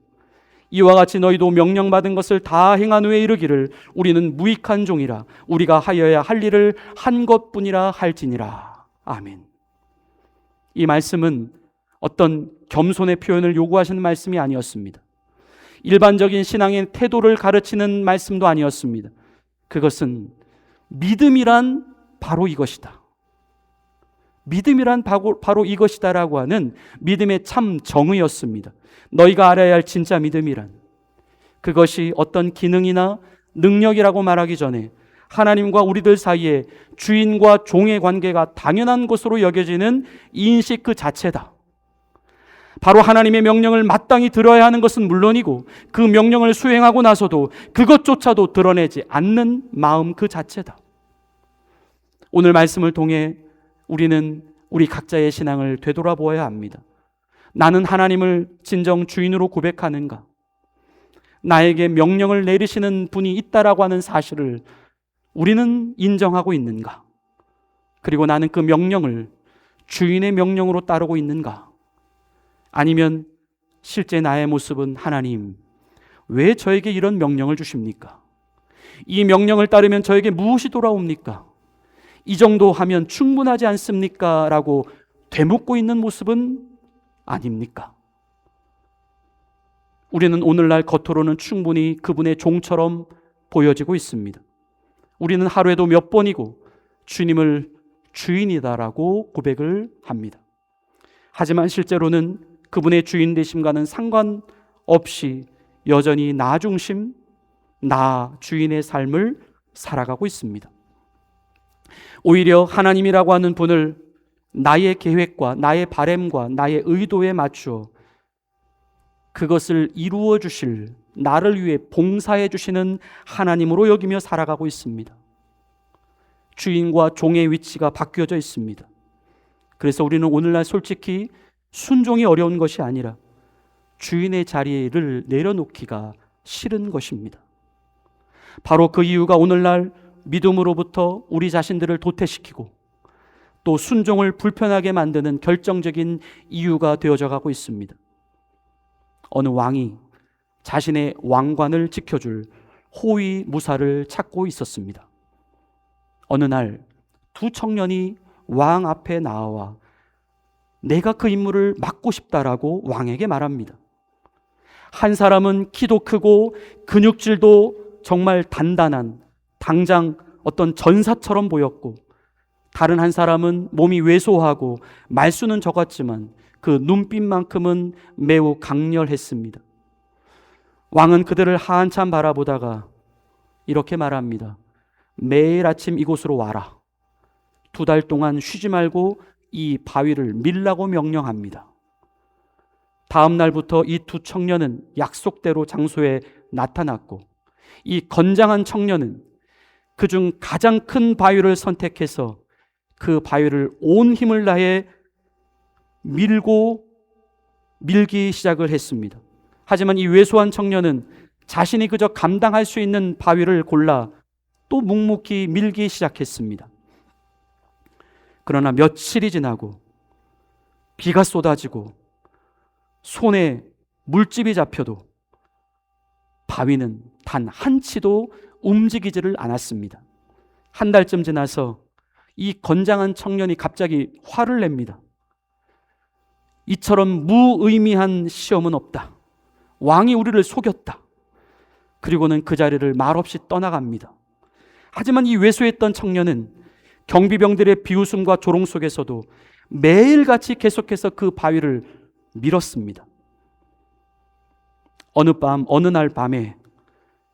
이와 같이 너희도 명령받은 것을 다 행한 후에 이르기를 우리는 무익한 종이라 우리가 하여야 할 일을 한 것뿐이라 할지니라. 아멘. 이 말씀은 어떤 겸손의 표현을 요구하시는 말씀이 아니었습니다. 일반적인 신앙의 태도를 가르치는 말씀도 아니었습니다. 그것은 믿음이란 바로 이것이다. 믿음이란 바로 이것이다라고 하는 믿음의 참 정의였습니다. 너희가 알아야 할 진짜 믿음이란 그것이 어떤 기능이나 능력이라고 말하기 전에 하나님과 우리들 사이에 주인과 종의 관계가 당연한 것으로 여겨지는 인식 그 자체다. 바로 하나님의 명령을 마땅히 들어야 하는 것은 물론이고 그 명령을 수행하고 나서도 그것조차도 드러내지 않는 마음 그 자체다. 오늘 말씀을 통해 우리는 우리 각자의 신앙을 되돌아보아야 합니다. 나는 하나님을 진정 주인으로 고백하는가? 나에게 명령을 내리시는 분이 있다라고 하는 사실을 우리는 인정하고 있는가? 그리고 나는 그 명령을 주인의 명령으로 따르고 있는가? 아니면 실제 나의 모습은 하나님, 왜 저에게 이런 명령을 주십니까? 이 명령을 따르면 저에게 무엇이 돌아옵니까? 이 정도 하면 충분하지 않습니까? 라고 되묻고 있는 모습은 아닙니까? 우리는 오늘날 겉으로는 충분히 그분의 종처럼 보여지고 있습니다. 우리는 하루에도 몇 번이고 주님을 주인이다라고 고백을 합니다. 하지만 실제로는 그분의 주인 되심과는 상관없이 여전히 나 중심, 나 주인의 삶을 살아가고 있습니다. 오히려 하나님이라고 하는 분을 나의 계획과 나의 바램과 나의 의도에 맞추어 그것을 이루어 주실, 나를 위해 봉사해 주시는 하나님으로 여기며 살아가고 있습니다. 주인과 종의 위치가 바뀌어져 있습니다. 그래서 우리는 오늘날 솔직히 순종이 어려운 것이 아니라 주인의 자리를 내려놓기가 싫은 것입니다. 바로 그 이유가 오늘날 믿음으로부터 우리 자신들을 도태시키고 또 순종을 불편하게 만드는 결정적인 이유가 되어져 가고 있습니다. 어느 왕이 자신의 왕관을 지켜줄 호위 무사를 찾고 있었습니다. 어느 날 두 청년이 왕 앞에 나와 내가 그 임무를 맡고 싶다라고 왕에게 말합니다. 한 사람은 키도 크고 근육질도 정말 단단한 당장 어떤 전사처럼 보였고, 다른 한 사람은 몸이 왜소하고 말수는 적었지만 그 눈빛만큼은 매우 강렬했습니다. 왕은 그들을 한참 바라보다가 이렇게 말합니다. 매일 아침 이곳으로 와라. 2달 동안 쉬지 말고 이 바위를 밀라고 명령합니다. 다음 날부터 이 두 청년은 약속대로 장소에 나타났고, 이 건장한 청년은 그중 가장 큰 바위를 선택해서 그 바위를 온 힘을 다해 밀기 시작을 했습니다. 하지만 이 왜소한 청년은 자신이 그저 감당할 수 있는 바위를 골라 또 묵묵히 밀기 시작했습니다. 그러나 며칠이 지나고 비가 쏟아지고 손에 물집이 잡혀도 바위는 단 한 치도 움직이지를 않았습니다. 한 달쯤 지나서 이 건장한 청년이 갑자기 화를 냅니다. 이처럼 무의미한 시험은 없다. 왕이 우리를 속였다. 그리고는 그 자리를 말없이 떠나갑니다. 하지만 이 왜소했던 청년은 경비병들의 비웃음과 조롱 속에서도 매일같이 계속해서 그 바위를 밀었습니다. 어느 날 밤에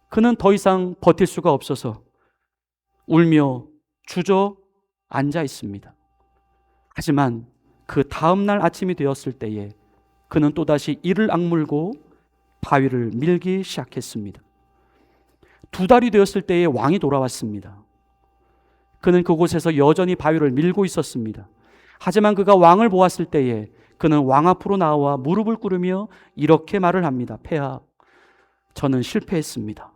그는 더 이상 버틸 수가 없어서 울며 주저앉아 있습니다. 하지만 그 다음 날 아침이 되었을 때에 그는 또다시 이를 악물고 바위를 밀기 시작했습니다. 2달이 되었을 때에 왕이 돌아왔습니다. 그는 그곳에서 여전히 바위를 밀고 있었습니다. 하지만 그가 왕을 보았을 때에 그는 왕 앞으로 나와 무릎을 꿇으며 이렇게 말을 합니다. 폐하, 저는 실패했습니다.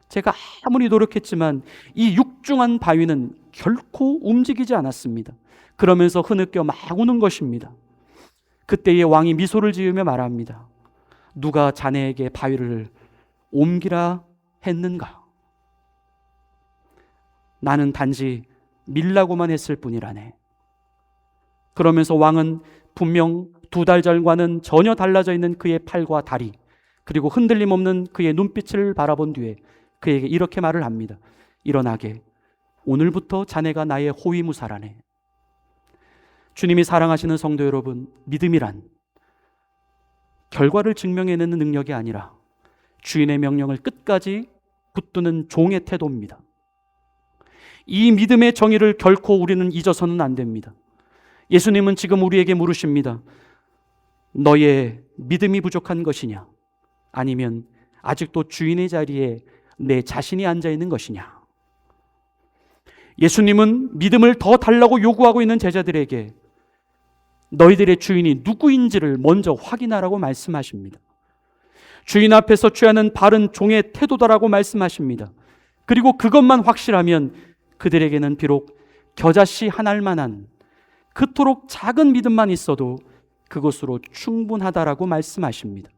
제가 아무리 노력했지만 이 육중한 바위는 결코 움직이지 않았습니다. 그러면서 흐느껴 막 우는 것입니다. 그때의 왕이 미소를 지으며 말합니다. 누가 자네에게 바위를 옮기라 했는가? 나는 단지 밀라고만 했을 뿐이라네. 그러면서 왕은 분명 2달 전과는 전혀 달라져 있는 그의 팔과 다리, 그리고 흔들림 없는 그의 눈빛을 바라본 뒤에 그에게 이렇게 말을 합니다. 일어나게. 오늘부터 자네가 나의 호위무사라네. 주님이 사랑하시는 성도 여러분, 믿음이란 결과를 증명해내는 능력이 아니라 주인의 명령을 끝까지 붙드는 종의 태도입니다. 이 믿음의 정의를 결코 우리는 잊어서는 안 됩니다. 예수님은 지금 우리에게 물으십니다. 너의 믿음이 부족한 것이냐? 아니면 아직도 주인의 자리에 내 자신이 앉아 있는 것이냐? 예수님은 믿음을 더 달라고 요구하고 있는 제자들에게 너희들의 주인이 누구인지를 먼저 확인하라고 말씀하십니다. 주인 앞에서 취하는 바른 종의 태도다라고 말씀하십니다. 그리고 그것만 확실하면 그들에게는 비록 겨자씨 한 알만한 그토록 작은 믿음만 있어도 그것으로 충분하다라고 말씀하십니다.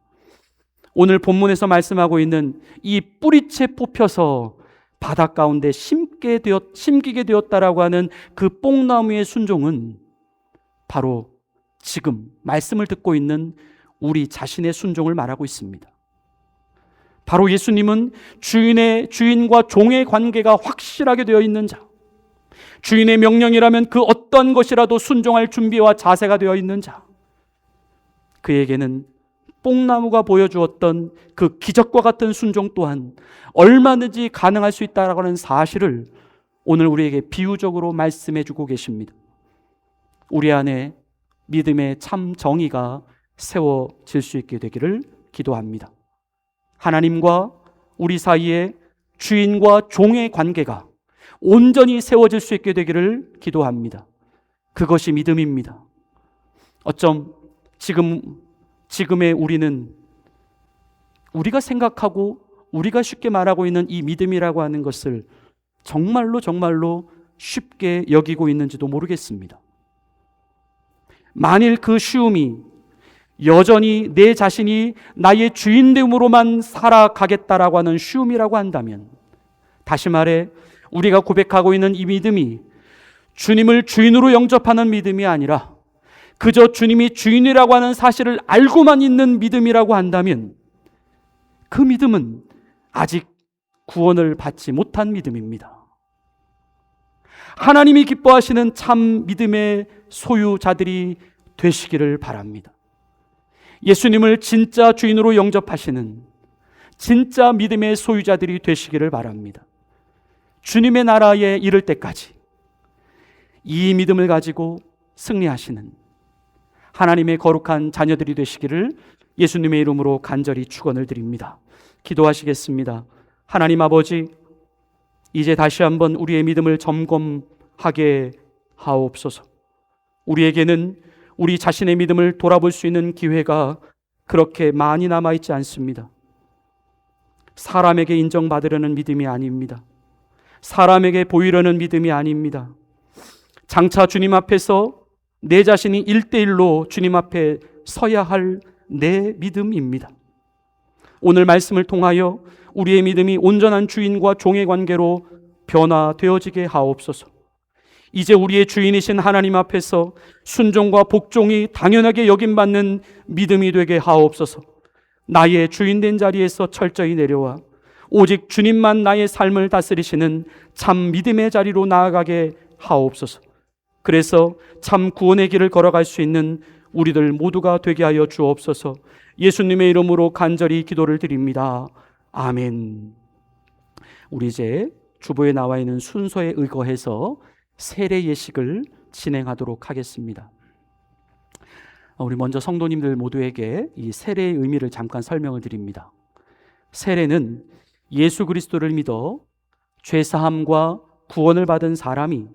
오늘 본문에서 말씀하고 있는 이 뿌리채 뽑혀서 바닷 가운데 심기게 되었다라고 하는 그 뽕나무의 순종은 바로 지금 말씀을 듣고 있는 우리 자신의 순종을 말하고 있습니다. 바로 예수님은 주인과 종의 관계가 확실하게 되어 있는 자, 주인의 명령이라면 그 어떤 것이라도 순종할 준비와 자세가 되어 있는 자, 그에게는 뽕나무가 보여주었던 그 기적과 같은 순종 또한 얼마든지 가능할 수 있다라고 하는 사실을 오늘 우리에게 비유적으로 말씀해 주고 계십니다. 우리 안에 믿음의 참 정의가 세워질 수 있게 되기를 기도합니다. 하나님과 우리 사이에 주인과 종의 관계가 온전히 세워질 수 있게 되기를 기도합니다. 그것이 믿음입니다. 어쩜 지금의 우리는 우리가 생각하고 우리가 쉽게 말하고 있는 이 믿음이라고 하는 것을 정말로 쉽게 여기고 있는지도 모르겠습니다. 만일 그 쉬움이 여전히 내 자신이 나의 주인됨으로만 살아가겠다라고 하는 쉬움이라고 한다면, 다시 말해 우리가 고백하고 있는 이 믿음이 주님을 주인으로 영접하는 믿음이 아니라 그저 주님이 주인이라고 하는 사실을 알고만 있는 믿음이라고 한다면, 그 믿음은 아직 구원을 받지 못한 믿음입니다. 하나님이 기뻐하시는 참 믿음의 소유자들이 되시기를 바랍니다. 예수님을 진짜 주인으로 영접하시는 진짜 믿음의 소유자들이 되시기를 바랍니다. 주님의 나라에 이를 때까지 이 믿음을 가지고 승리하시는 하나님의 거룩한 자녀들이 되시기를 예수님의 이름으로 간절히 축원을 드립니다. 기도하시겠습니다. 하나님 아버지, 이제 다시 한번 우리의 믿음을 점검하게 하옵소서. 우리에게는 우리 자신의 믿음을 돌아볼 수 있는 기회가 그렇게 많이 남아있지 않습니다. 사람에게 인정받으려는 믿음이 아닙니다. 사람에게 보이려는 믿음이 아닙니다. 장차 주님 앞에서 내 자신이 1대1로 주님 앞에 서야 할 내 믿음입니다. 오늘 말씀을 통하여 우리의 믿음이 온전한 주인과 종의 관계로 변화되어지게 하옵소서. 이제 우리의 주인이신 하나님 앞에서 순종과 복종이 당연하게 여김받는 믿음이 되게 하옵소서. 나의 주인된 자리에서 철저히 내려와 오직 주님만 나의 삶을 다스리시는 참 믿음의 자리로 나아가게 하옵소서. 그래서 참 구원의 길을 걸어갈 수 있는 우리들 모두가 되게 하여 주옵소서. 예수님의 이름으로 간절히 기도를 드립니다. 아멘. 우리 이제 주보에 나와 있는 순서에 의거해서 세례 예식을 진행하도록 하겠습니다. 우리 먼저 성도님들 모두에게 이 세례의 의미를 잠깐 설명을 드립니다. 세례는 예수 그리스도를 믿어 죄사함과 구원을 받은 사람이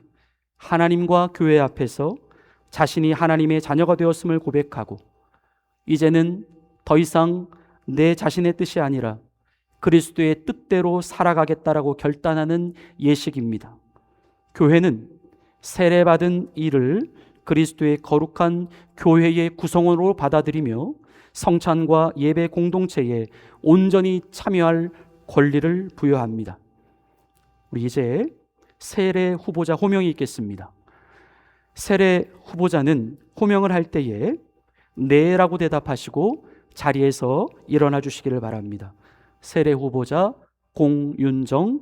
하나님과 교회 앞에서 자신이 하나님의 자녀가 되었음을 고백하고 이제는 더 이상 내 자신의 뜻이 아니라 그리스도의 뜻대로 살아가겠다라고 결단하는 예식입니다. 교회는 세례받은 이를 그리스도의 거룩한 교회의 구성원으로 받아들이며 성찬과 예배 공동체에 온전히 참여할 권리를 부여합니다. 우리 이제 세례 후보자 호명이 있겠습니다. 세례 후보자는 호명을 할 때에 네라고 대답하시고 자리에서 일어나 주시기를 바랍니다. 세례 후보자 공윤정.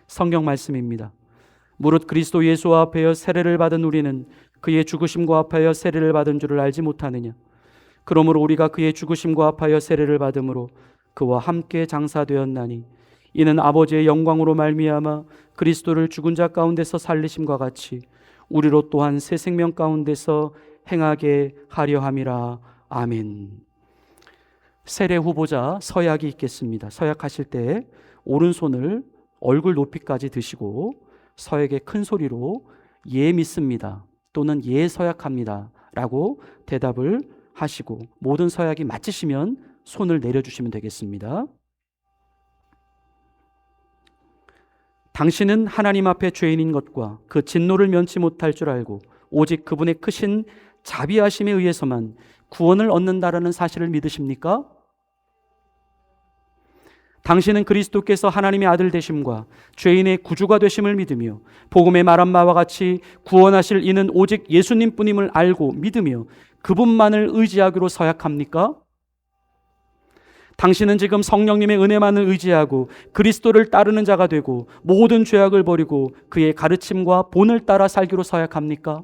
성경 말씀입니다. 무릇 그리스도 예수와 합하여 세례를 받은 우리는 그의 죽으심과 합하여 세례를 받은 줄을 알지 못하느냐. 그러므로 우리가 그의 죽으심과 합하여 세례를 받음으로 그와 함께 장사되었나니 이는 아버지의 영광으로 말미암아 그리스도를 죽은 자 가운데서 살리심과 같이 우리로 또한 새 생명 가운데서 행하게 하려 함이라. 아멘. 세례 후보자 서약이 있겠습니다. 서약하실 때 오른손을 얼굴 높이까지 드시고 서약에 큰 소리로 예 믿습니다 또는 예 서약합니다 라고 대답을 하시고 모든 서약이 마치시면 손을 내려주시면 되겠습니다. 당신은 하나님 앞에 죄인인 것과 그 진노를 면치 못할 줄 알고 오직 그분의 크신 자비하심에 의해서만 구원을 얻는다라는 사실을 믿으십니까? 당신은 그리스도께서 하나님의 아들 되심과 죄인의 구주가 되심을 믿으며 복음의 말한 바와 같이 구원하실 이는 오직 예수님뿐임을 알고 믿으며 그분만을 의지하기로 서약합니까? 당신은 지금 성령님의 은혜만을 의지하고 그리스도를 따르는 자가 되고 모든 죄악을 버리고 그의 가르침과 본을 따라 살기로 서약합니까?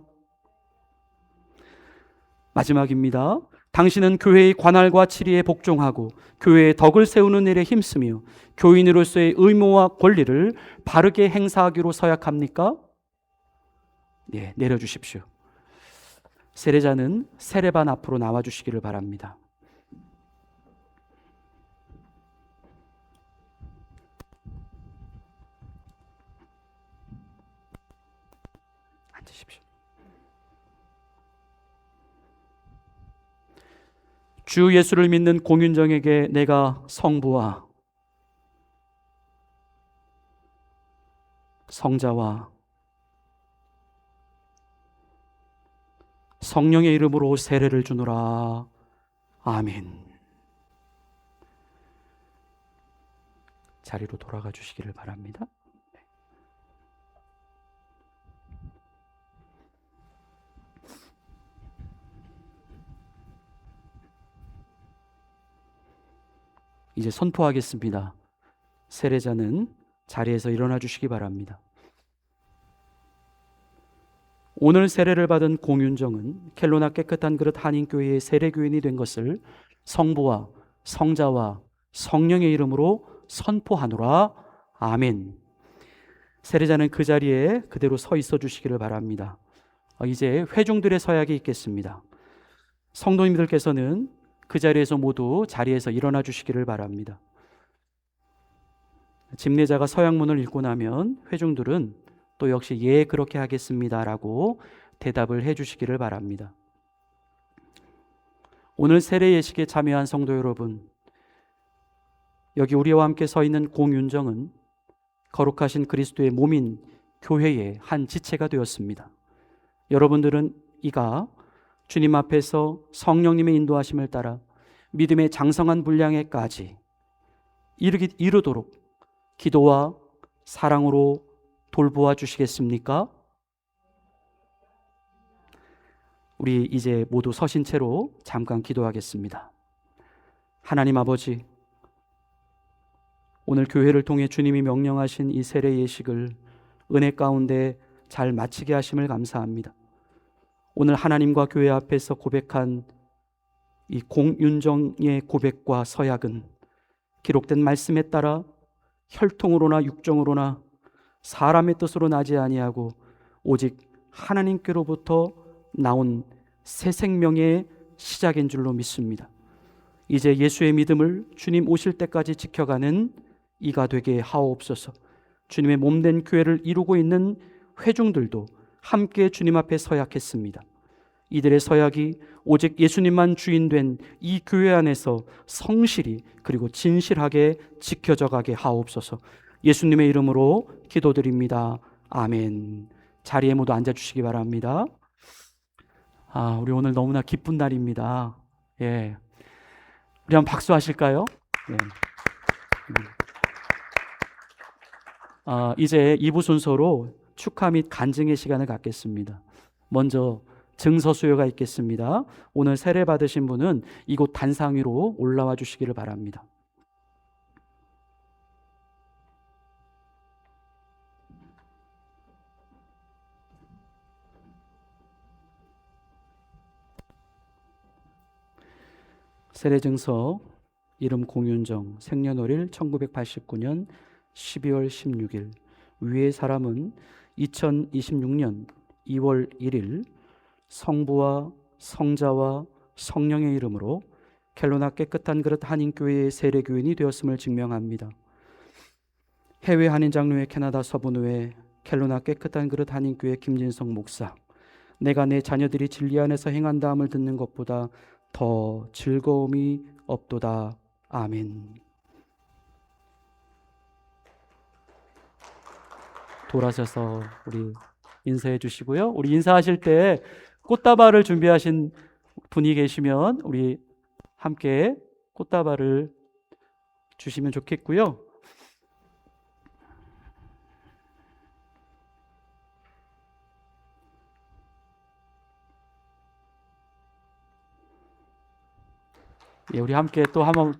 마지막입니다. 당신은 교회의 관할과 치리에 복종하고 교회의 덕을 세우는 일에 힘쓰며 교인으로서의 의무와 권리를 바르게 행사하기로 서약합니까? 네, 내려주십시오. 세례자는 세례반 앞으로 나와주시기를 바랍니다. 앉으십시오. 주 예수를 믿는 공윤정에게 내가 성부와 성자와 성령의 이름으로 세례를 주노라. 아멘. 자리로 돌아가 주시기를 바랍니다. 이제 선포하겠습니다. 세례자는 자리에서 일어나 주시기 바랍니다. 오늘 세례를 받은 공윤정은 켈로나 깨끗한 그릇 한인교회의 세례교인이 된 것을 성부와 성자와 성령의 이름으로 선포하노라. 아멘. 세례자는 그 자리에 그대로 서 있어 주시기를 바랍니다. 이제 회중들의 서약이 있겠습니다. 성도님들께서는 그 자리에서 모두 자리에서 일어나 주시기를 바랍니다. 집례자가 서약문을 읽고 나면 회중들은 또 역시 예 그렇게 하겠습니다라고 대답을 해 주시기를 바랍니다. 오늘 세례 예식에 참여한 성도 여러분, 여기 우리와 함께 서 있는 공윤정은 거룩하신 그리스도의 몸인 교회의 한 지체가 되었습니다. 여러분들은 이가 주님 앞에서 성령님의 인도하심을 따라 믿음의 장성한 분량에까지 이르도록 기도와 사랑으로 돌보아 주시겠습니까? 우리 이제 모두 서신 채로 잠깐 기도하겠습니다. 하나님 아버지, 오늘 교회를 통해 주님이 명령하신 이 세례 예식을 은혜 가운데 잘 마치게 하심을 감사합니다. 오늘 하나님과 교회 앞에서 고백한 이 공윤정의 고백과 서약은 기록된 말씀에 따라 혈통으로나 육정으로나 사람의 뜻으로 나지 아니하고 오직 하나님께로부터 나온 새 생명의 시작인 줄로 믿습니다. 이제 예수의 믿음을 주님 오실 때까지 지켜가는 이가 되게 하옵소서. 주님의 몸된 교회를 이루고 있는 회중들도 함께 주님 앞에 서약했습니다. 이들의 서약이 오직 예수님만 주인된 이 교회 안에서 성실히 그리고 진실하게 지켜져 가게 하옵소서. 예수님의 이름으로 기도드립니다. 아멘. 자리에 모두 앉아주시기 바랍니다. 우리 오늘 너무나 기쁜 날입니다. 예, 우리 한번 박수 하실까요? 예. 이제 2부 순서로 축하 및 간증의 시간을 갖겠습니다. 먼저 증서 수여가 있겠습니다. 오늘 세례 받으신 분은 이곳 단상 위로 올라와 주시기를 바랍니다. 세례증서 이름 공윤정, 생년월일 1989년 12월 16일. 위의 사람은 2026년 2월 1일 성부와 성자와 성령의 이름으로 켈로나 깨끗한 그릇 한인교회의 세례교인이 되었음을 증명합니다. 해외 한인장로회 캐나다 서부노회 켈로나 깨끗한 그릇 한인교회 김진성 목사. 내가 내 자녀들이 진리 안에서 행한다함을 듣는 것보다 더 즐거움이 없도다. 아멘. 돌아서서 우리 인사해 주시고요. 우리 인사하실 때 꽃다발을 준비하신 분이 계시면 우리 함께 꽃다발을 주시면 좋겠고요. 예, 우리 함께 또 한번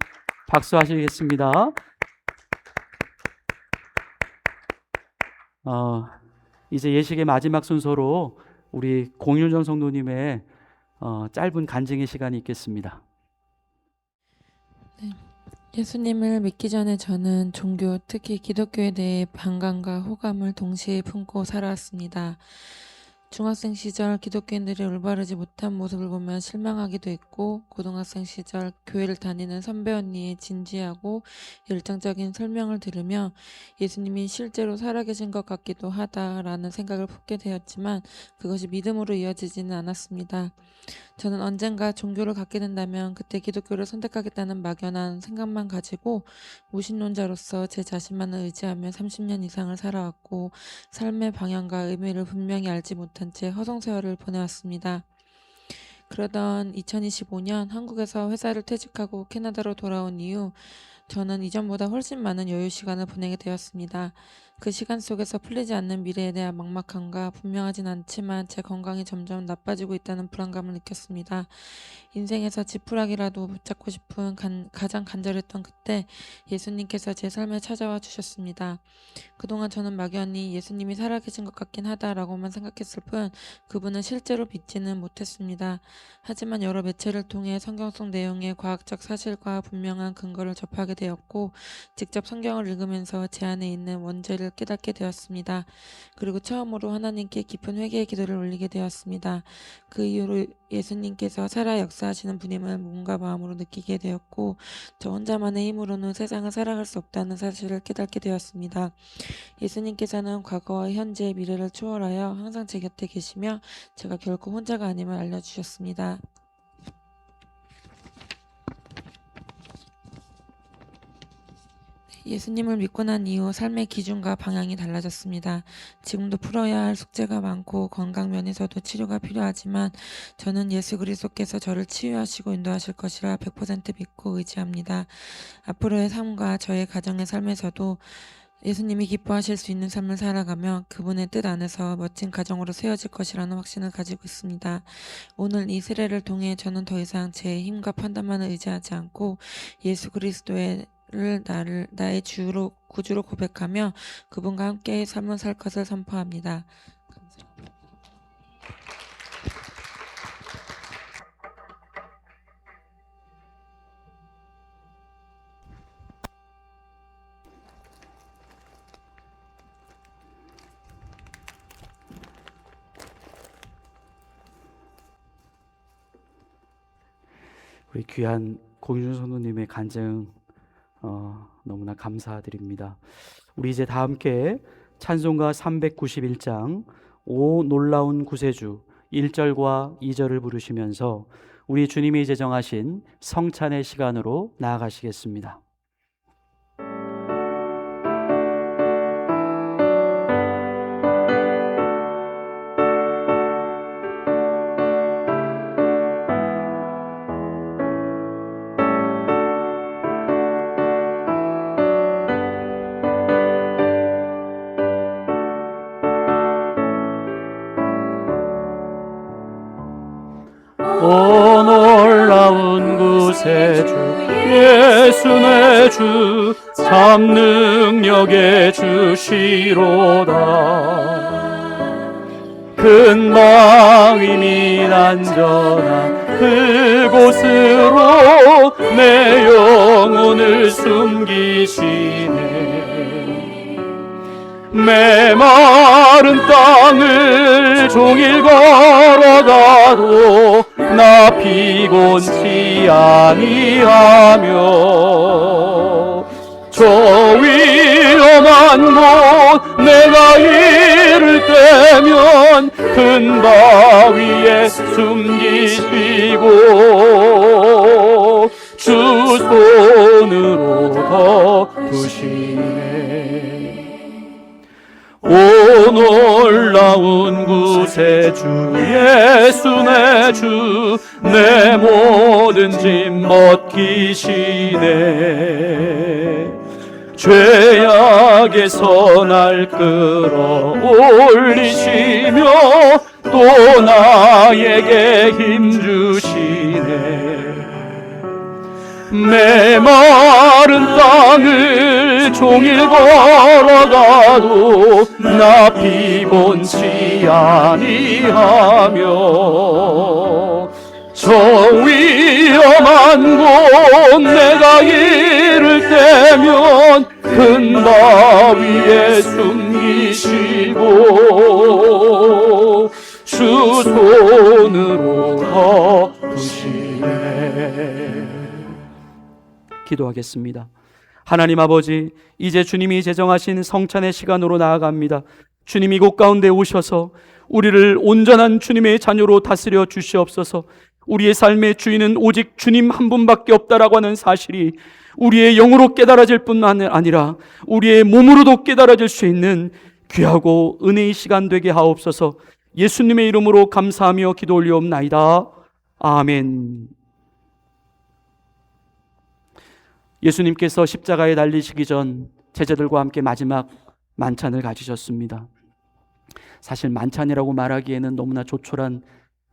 박수 하시겠습니다. 이제 예식의 마지막 순서로 우리 공윤정 성도님의 짧은 간증의 시간이 있겠습니다. 네. 예수님을 믿기 전에 저는 종교, 특히 기독교에 대해 반감과 호감을 동시에 품고 살아왔습니다. 중학생 시절 기독교인들이 올바르지 못한 모습을 보면 실망하기도 했고, 고등학생 시절 교회를 다니는 선배 언니의 진지하고 열정적인 설명을 들으며 예수님이 실제로 살아계신 것 같기도 하다라는 생각을 품게 되었지만, 그것이 믿음으로 이어지지는 않았습니다. 저는 언젠가 종교를 갖게 된다면 그때 기독교를 선택하겠다는 막연한 생각만 가지고 무신론자로서 제 자신만을 의지하며 30년 이상을 살아왔고, 삶의 방향과 의미를 분명히 알지 못한 채 허송세월을 보내왔습니다. 그러던 2025년 한국에서 회사를 퇴직하고 캐나다로 돌아온 이후 저는 이전보다 훨씬 많은 여유 시간을 보내게 되었습니다. 그 시간 속에서 풀리지 않는 미래에 대한 막막함과 분명하진 않지만 제 건강이 점점 나빠지고 있다는 불안감을 느꼈습니다. 인생에서 지푸라기라도 붙잡고 싶은 가장 간절했던 그때 예수님께서 제 삶에 찾아와 주셨습니다. 그동안 저는 막연히 예수님이 살아계신 것 같긴 하다라고만 생각했을 뿐 그분은 실제로 믿지는 못했습니다. 하지만 여러 매체를 통해 성경 속 내용의 과학적 사실과 분명한 근거를 접하게 되었고, 직접 성경을 읽으면서 제 안에 있는 원죄를 깨닫게 되었습니다. 그리고 처음으로 하나님께 깊은 회개의 기도를 올리게 되었습니다. 그 이후로 예수님께서 살아 역사하시는 분임을 몸과 마음으로 느끼게 되었고, 저 혼자만의 힘으로는 세상을 살아갈 수 없다는 사실을 깨닫게 되었습니다. 예수님께서는 과거와 현재, 미래를 초월하여 항상 제 곁에 계시며 제가 결코 혼자가 아님을 알려주셨습니다. 예수님을 믿고 난 이후 삶의 기준과 방향이 달라졌습니다. 지금도 풀어야 할 숙제가 많고 건강 면에서도 치료가 필요하지만 저는 예수 그리스도께서 저를 치유하시고 인도하실 것이라 100% 믿고 의지합니다. 앞으로의 삶과 저의 가정의 삶에서도 예수님이 기뻐하실 수 있는 삶을 살아가며 그분의 뜻 안에서 멋진 가정으로 세워질 것이라는 확신을 가지고 있습니다. 오늘 이 세례를 통해 저는 더 이상 제 힘과 판단만을 의지하지 않고 예수 그리스도의 나의 주로 구주로 고백하며 그분과 함께 삶을 살 것을 선포합니다. 감사합니다. 우리 귀한 공윤 성도님의 간증 너무나 감사드립니다. 우리 이제 다 함께 찬송가 391장 오 놀라운 구세주 1절과 2절을 부르시면서 우리 주님이 이제 정하신 성찬의 시간으로 나아가시겠습니다. 오 놀라운 구세주 예수 내 주 참 능력의 주시로다. 근방이 안전한 그곳으로 내 영혼을 숨기시네. 메마른 땅을 종일 걸어가도 나 피곤치 아니하며 저 위험한 곳 내가 이를 때면 큰 바위에 숨기시고 주 손으로 덮으시네. 오 오 놀라운 구세주 예수 내 주 내 모든 짐 벗기시네 죄악에서 날 끌어올리시며 또 나에게 힘 주시네 메마른 땅을 종일 걸어가도 나 피곤치 아니하며 저 위험한 곳 내가 이를 때면 큰 바위에 숨기시고 주 손으로 덮으시네. 기도하겠습니다. 하나님 아버지, 이제 주님이 제정하신 성찬의 시간으로 나아갑니다. 주님 이곳 가운데 오셔서 우리를 온전한 주님의 자녀로 다스려 주시옵소서. 우리의 삶의 주인은 오직 주님 한 분밖에 없다라고 하는 사실이 우리의 영으로 깨달아질 뿐만 아니라 우리의 몸으로도 깨달아질 수 있는 귀하고 은혜의 시간 되게 하옵소서. 예수님의 이름으로 감사하며 기도 올리옵나이다. 아멘. 예수님께서 십자가에 달리시기 전 제자들과 함께 마지막 만찬을 가지셨습니다. 사실 만찬이라고 말하기에는 너무나 조촐한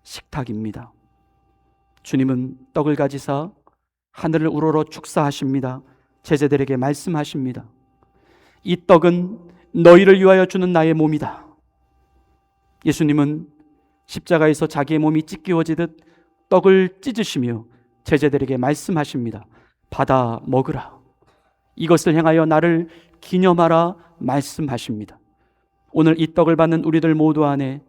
식탁입니다. 주님은 떡을 가지사 하늘을 우러러 축사하십니다. 제자들에게 말씀하십니다. 이 떡은 너희를 위하여 주는 나의 몸이다. 예수님은 십자가에서 자기의 몸이 찢기워지듯 떡을 찢으시며 제자들에게 말씀하십니다. 받아 먹으라. 이것을 행하여 나를 기념하라 말씀하십니다. 오늘 이 떡을 받는 우리들 모두 안에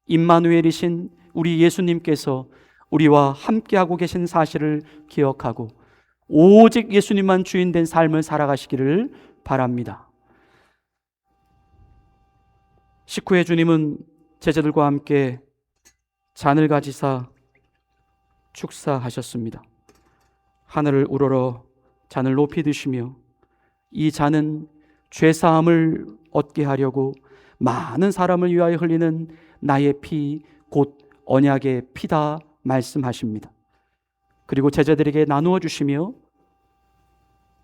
임마누엘이신 우리 예수님께서 우리와 함께하고 계신 사실을 기억하고 오직 예수님만 주인된 삶을 살아가시기를 바랍니다. 식후에 주님은 제자들과 함께 잔을 가지사 축사하셨습니다. 하늘을 우러러 잔을 높이 드시며 이 잔은 죄사함을 얻게 하려고 많은 사람을 위하여 흘리는 나의 피 곧 언약의 피다 말씀하십니다. 그리고 제자들에게 나누어 주시며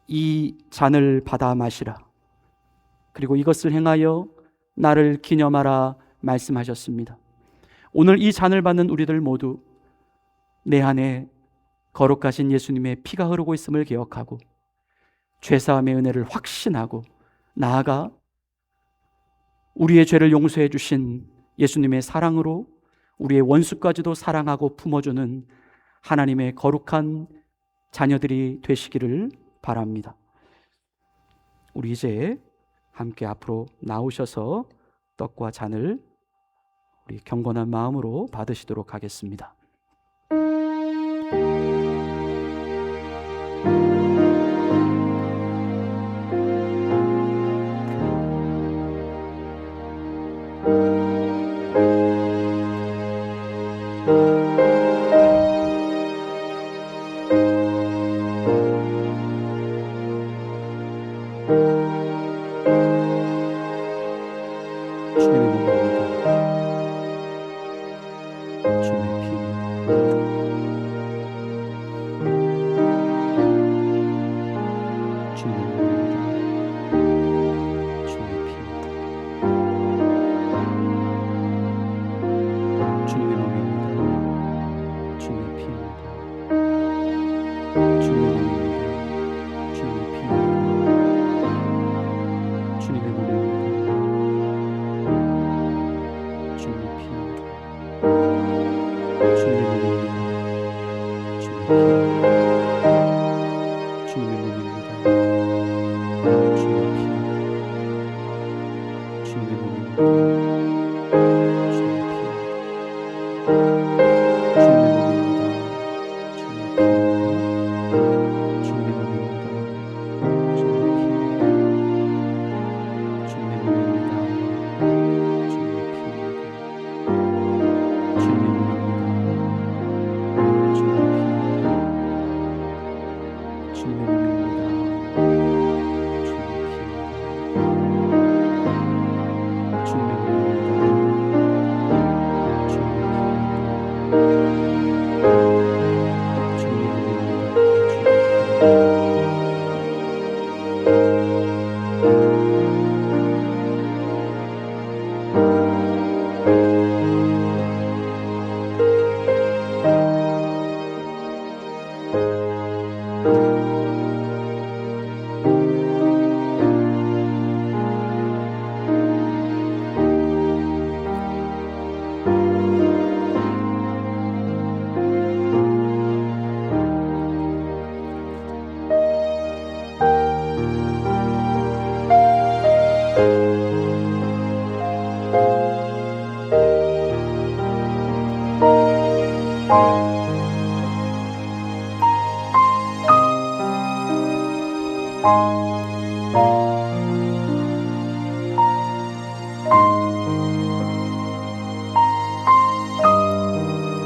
이 잔을 받아 마시라. 그리고 이것을 행하여 나를 기념하라 말씀하셨습니다. 오늘 이 잔을 받는 우리들 모두 내 안에 거룩하신 예수님의 피가 흐르고 있음을 기억하고 죄사함의 은혜를 확신하고 나아가 우리의 죄를 용서해 주신 예수님의 사랑으로 우리의 원수까지도 사랑하고 품어주는 하나님의 거룩한 자녀들이 되시기를 바랍니다. 우리 이제 함께 앞으로 나오셔서 떡과 잔을 우리 경건한 마음으로 받으시도록 하겠습니다.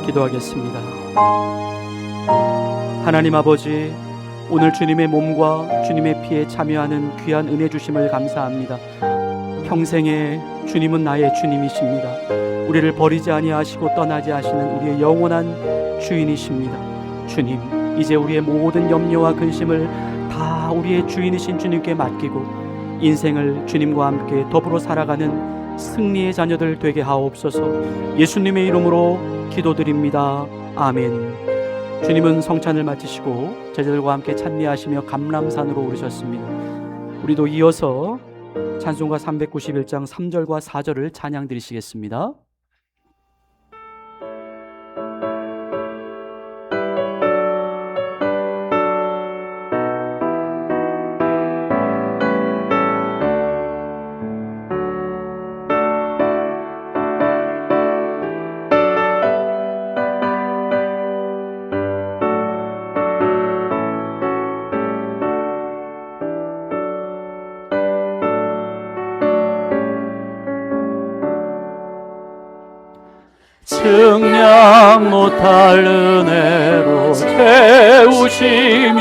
기도하겠습니다. 하나님 아버지, 오늘 주님의 몸과 주님의 피에 참여하는 귀한 은혜 주심을 감사합니다. 평생에 주님은 나의 주님이십니다. 우리를 버리지 아니하시고 떠나지 하시는 우리의 영원한 주인이십니다. 주님, 이제 우리의 모든 염려와 근심을 다 우리의 주인이신 주님께 맡기고 인생을 주님과 함께 더불어 살아가는 승리의 자녀들 되게 하옵소서. 예수님의 이름으로 기도드립니다. 아멘. 주님은 성찬을 마치시고 제자들과 함께 찬미하시며 감람산으로 오르셨습니다. 우리도 이어서 찬송가 391장 3절과 4절을 찬양 드리시겠습니다. 측량 못할 은혜로 채우시며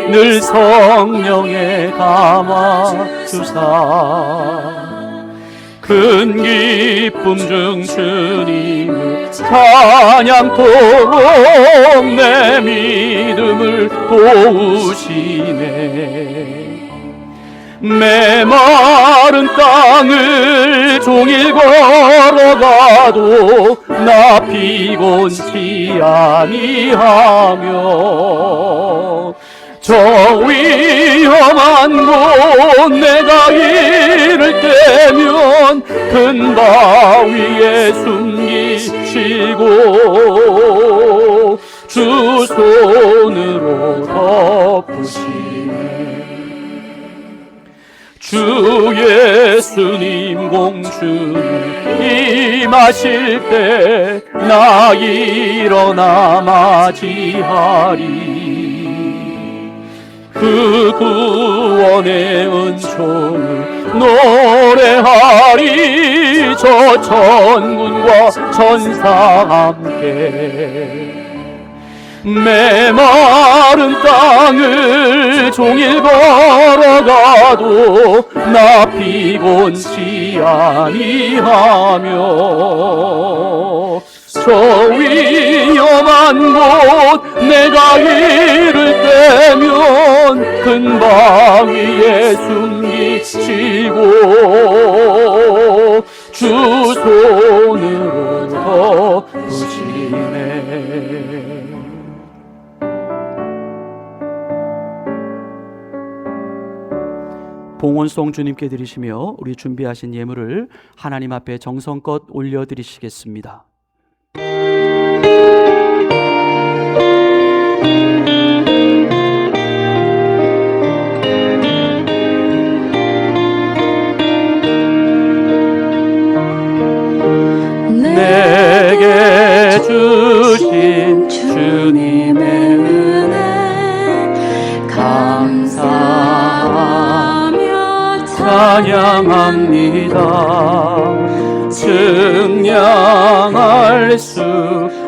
늘 성령에 감아주사 큰 기쁨 중 주님을 찬양토록 내 믿음을 도우시네. 메마른 땅을 종일 걸어가도 나 피곤치 아니하며 저 위험한 곳 내가 이를 때면 큰 바위에 숨기시고 주 손으로 덮으시네. 주 예수님 공주님 임하실 때 나 일어나 맞이하리. 그 구원의 은총을 노래하리. 저 천군과 천사 함께 메마른 땅을 종일 걸어가도 나 피곤치 아니하며 저 위험한 곳 내가 이를 때면 큰 바위에 숨기시고 주 손으로 덮으시네. 봉헌송 주님께 드리시며 우리 준비하신 예물을 하나님 앞에 정성껏 올려드리시겠습니다. 내게 주신 주님의 은혜 감사하며 찬양합니다. 측량할 수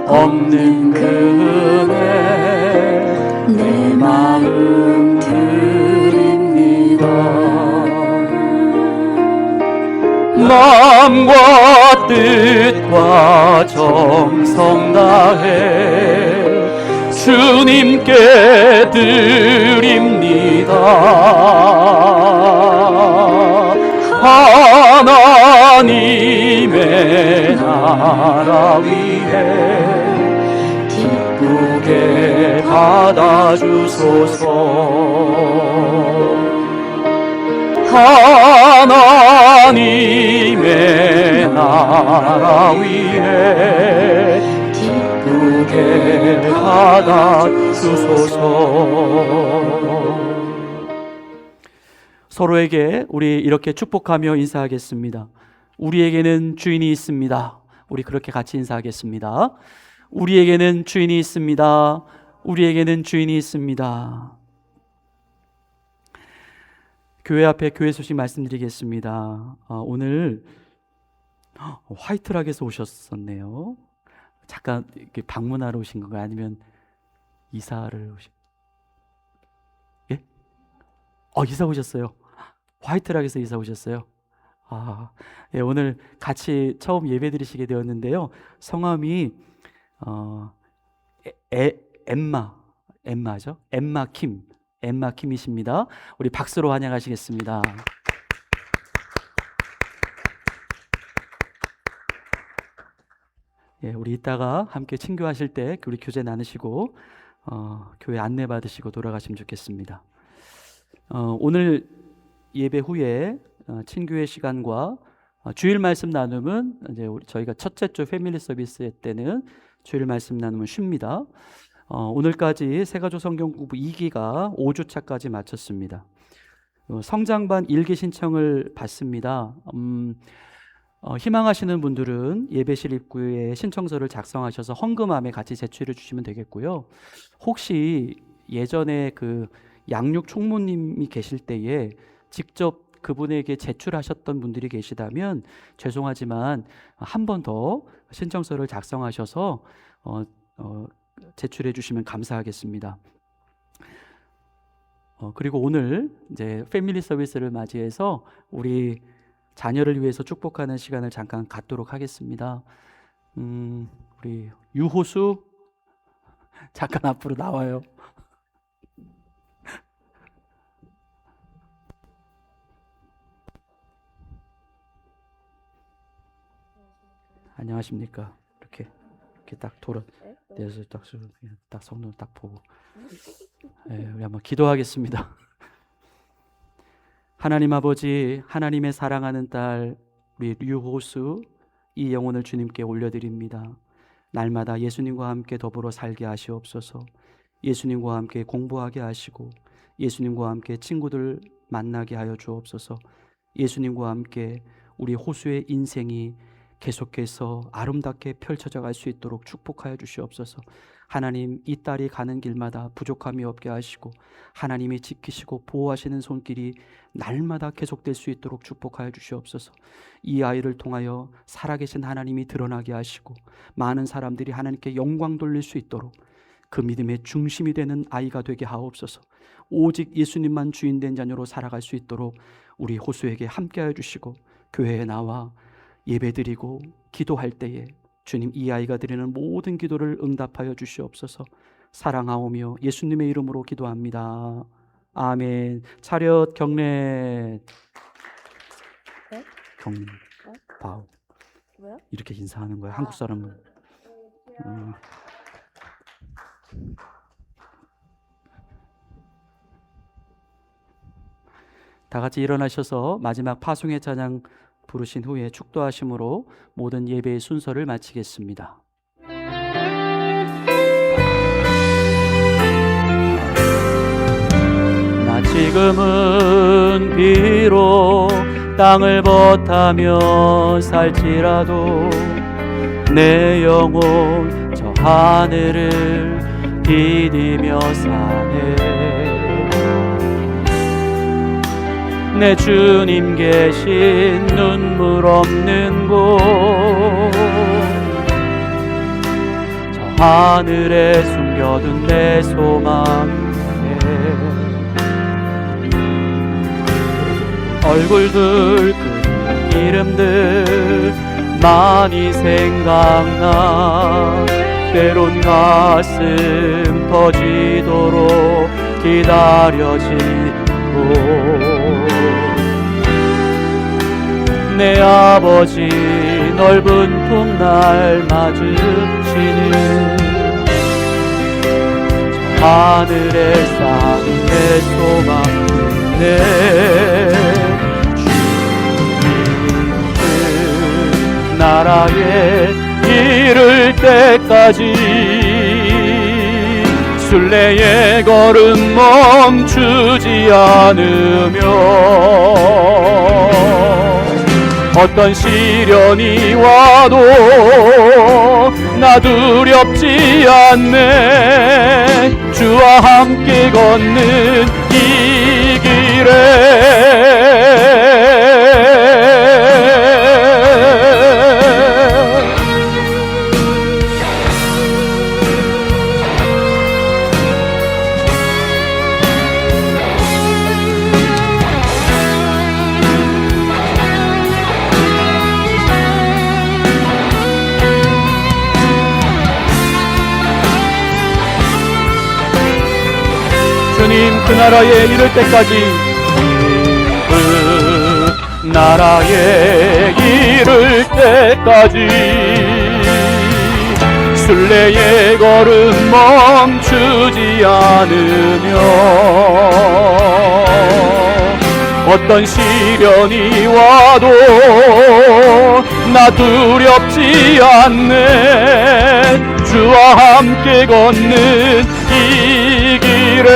없는 그 은혜 내 마음 드립니다. 마음과 뜻과 정성 다해 주님께 드립니다. 하나님의 나라 위해 기쁘게 받아주소서. 하나님의 나라 위해 기쁘게 받아주소서. 서로에게 우리 이렇게 축복하며 인사하겠습니다. 우리에게는 주인이 있습니다. 우리 그렇게 같이 인사하겠습니다. 우리에게는 주인이 있습니다. 우리에게는 주인이 있습니다. 교회 앞에 교회 소식 말씀드리겠습니다. 오늘 화이트락에서 오셨었네요. 잠깐 이렇게 방문하러 오신 건가요? 아니면 이사를 오신? 예? 이사 오셨어요. 화이트락에서 이사 오셨어요. 예, 오늘 같이 처음 예배 드리시게 되었는데요. 성함이 엠마죠? 엠마 킴이십니다. 우리 박수로 환영하시겠습니다. 예, 우리 이따가 함께 친교하실 때 우리 교제 나누시고 교회 안내 받으시고 돌아가시면 좋겠습니다. 오늘 예배 후에 친교회 시간과 주일 말씀 나눔은 이제 저희가 첫째 주 패밀리 서비스 때는 주일 말씀 나눔은 쉽니다. 오늘까지 새가족 성경 공부 2기가 5주차까지 마쳤습니다. 성장반 일기 신청을 받습니다. 희망하시는 분들은 예배실 입구에 신청서를 작성하셔서 헌금함에 같이 제출해 주시면 되겠고요. 혹시 예전에 그 양육 총무님이 계실 때에 직접 그분에게 제출하셨던 분들이 계시다면 죄송하지만 한 번 더 신청서를 작성하셔서 제출해 주시면 감사하겠습니다. 그리고 오늘 이제 패밀리 서비스를 맞이해서 우리 자녀를 위해서 축복하는 시간을 잠깐 갖도록 하겠습니다. 우리 유호수 잠깐 앞으로 나와요. 안녕하십니까? 이렇게 딱 돌아 내서 딱 성도 딱 보고, 예, 우리 한번 기도하겠습니다. 하나님 아버지, 하나님의 사랑하는 딸 우리 류호수 이 영혼을 주님께 올려드립니다. 날마다 예수님과 함께 더불어 살게 하시옵소서. 예수님과 함께 공부하게 하시고 예수님과 함께 친구들 만나게 하여 주옵소서. 예수님과 함께 우리 호수의 인생이 계속해서 아름답게 펼쳐져 갈 수 있도록 축복하여 주시옵소서. 하나님, 이 딸이 가는 길마다 부족함이 없게 하시고 하나님이 지키시고 보호하시는 손길이 날마다 계속될 수 있도록 축복하여 주시옵소서. 이 아이를 통하여 살아계신 하나님이 드러나게 하시고 많은 사람들이 하나님께 영광 돌릴 수 있도록 그 믿음의 중심이 되는 아이가 되게 하옵소서. 오직 예수님만 주인된 자녀로 살아갈 수 있도록 우리 호수에게 함께하여 주시고 교회에 나와 예배드리고 기도할 때에 주님, 이 아이가 드리는 모든 기도를 응답하여 주시옵소서. 사랑하오며 예수님의 이름으로 기도합니다. 아멘. 차렷 경례. 경례. 바우. 이렇게 인사하는 거야. 한국 사람은. 다 같이 일어나셔서 마지막 파송의 찬양 부르신 후에 축도하심으로 모든 예배의 순서를 마치겠습니다. 나 지금은 비록 땅을 벗하며 살지라도 내 영혼 저 하늘을 디디며 사네. 내 주님 계신 눈물 없는 곳 저 하늘에 숨겨둔 내 소망에 얼굴들 그 이름들 많이 생각나. 때론 가슴 터지도록 기다려지고 내 아버지 넓은 품 날 맞으시는 저 하늘에 쌓인 내 소망 내 주님 나라에 이를 때까지 순례의 걸음 멈추지 않으며 어떤 시련이 와도 나 두렵지 않네. 주와 함께 걷는 이 길에 주님 그 나라에 이를 때까지, 그 나라에 이를 때까지 순례의 걸음 멈추지 않으며 어떤 시련이 와도 나 두렵지 않네. 주와 함께 걷는 이 길에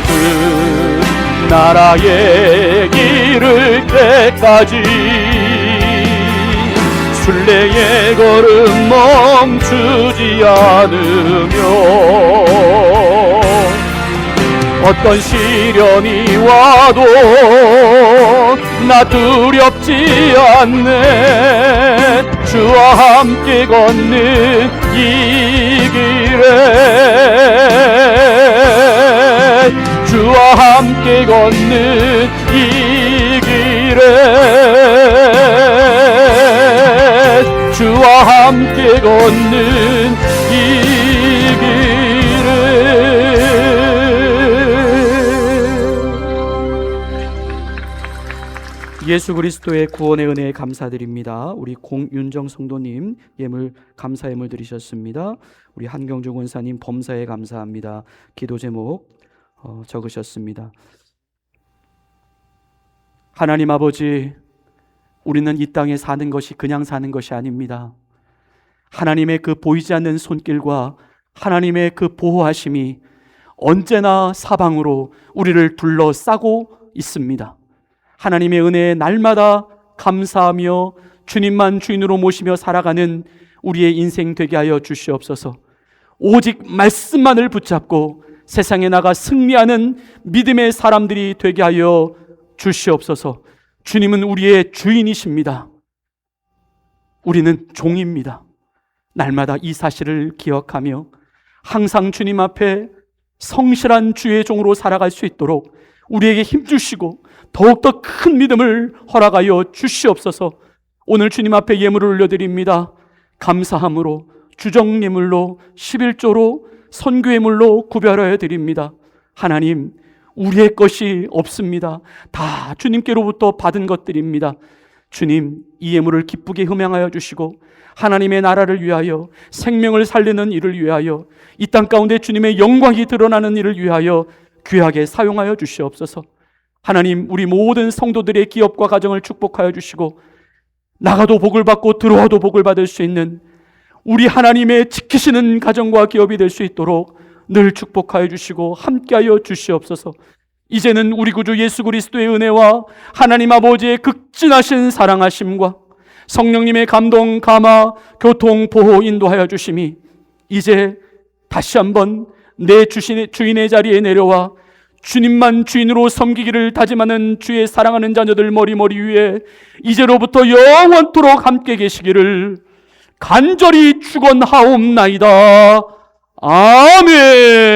그 나라에 이를 때까지 순례의 걸음 멈추지 않으며 어떤 시련이 와도 나 두렵지 않네. 주와 함께 걷는 이 길에 주와 함께 걷는 이 길에 주와 함께 걷는 이 길에 예수 그리스도의 구원의 은혜에 감사드립니다. 우리 공윤정 성도님 예물 감사 예물 드리셨습니다. 우리 한경주 권사님 범사에 감사합니다. 기도 제목 적으셨습니다. 하나님 아버지, 우리는 이 땅에 사는 것이 그냥 사는 것이 아닙니다. 하나님의 그 보이지 않는 손길과 하나님의 그 보호하심이 언제나 사방으로 우리를 둘러싸고 있습니다. 하나님의 은혜에 날마다 감사하며 주님만 주인으로 모시며 살아가는 우리의 인생 되게 하여 주시옵소서. 오직 말씀만을 붙잡고 세상에 나가 승리하는 믿음의 사람들이 되게 하여 주시옵소서. 주님은 우리의 주인이십니다. 우리는 종입니다. 날마다 이 사실을 기억하며 항상 주님 앞에 성실한 주의 종으로 살아갈 수 있도록 우리에게 힘주시고 더욱더 큰 믿음을 허락하여 주시옵소서. 오늘 주님 앞에 예물을 올려드립니다. 감사함으로, 주정예물로, 11조로, 선교예물로 구별하여 드립니다. 하나님, 우리의 것이 없습니다. 다 주님께로부터 받은 것들입니다. 주님, 이 예물을 기쁘게 흠양하여 주시고 하나님의 나라를 위하여, 생명을 살리는 일을 위하여, 이 땅 가운데 주님의 영광이 드러나는 일을 위하여 귀하게 사용하여 주시옵소서. 하나님, 우리 모든 성도들의 기업과 가정을 축복하여 주시고 나가도 복을 받고 들어와도 복을 받을 수 있는 우리 하나님의 지키시는 가정과 기업이 될 수 있도록 늘 축복하여 주시고 함께하여 주시옵소서. 이제는 우리 구주 예수 그리스도의 은혜와 하나님 아버지의 극진하신 사랑하심과 성령님의 감동, 감화, 교통, 보호, 인도하여 주심이 이제 다시 한번 내 주인의 자리에 내려와 주님만 주인으로 섬기기를 다짐하는 주의 사랑하는 자녀들 머리 위에 이제로부터 영원토록 함께 계시기를 간절히 축원하옵나이다. 아멘.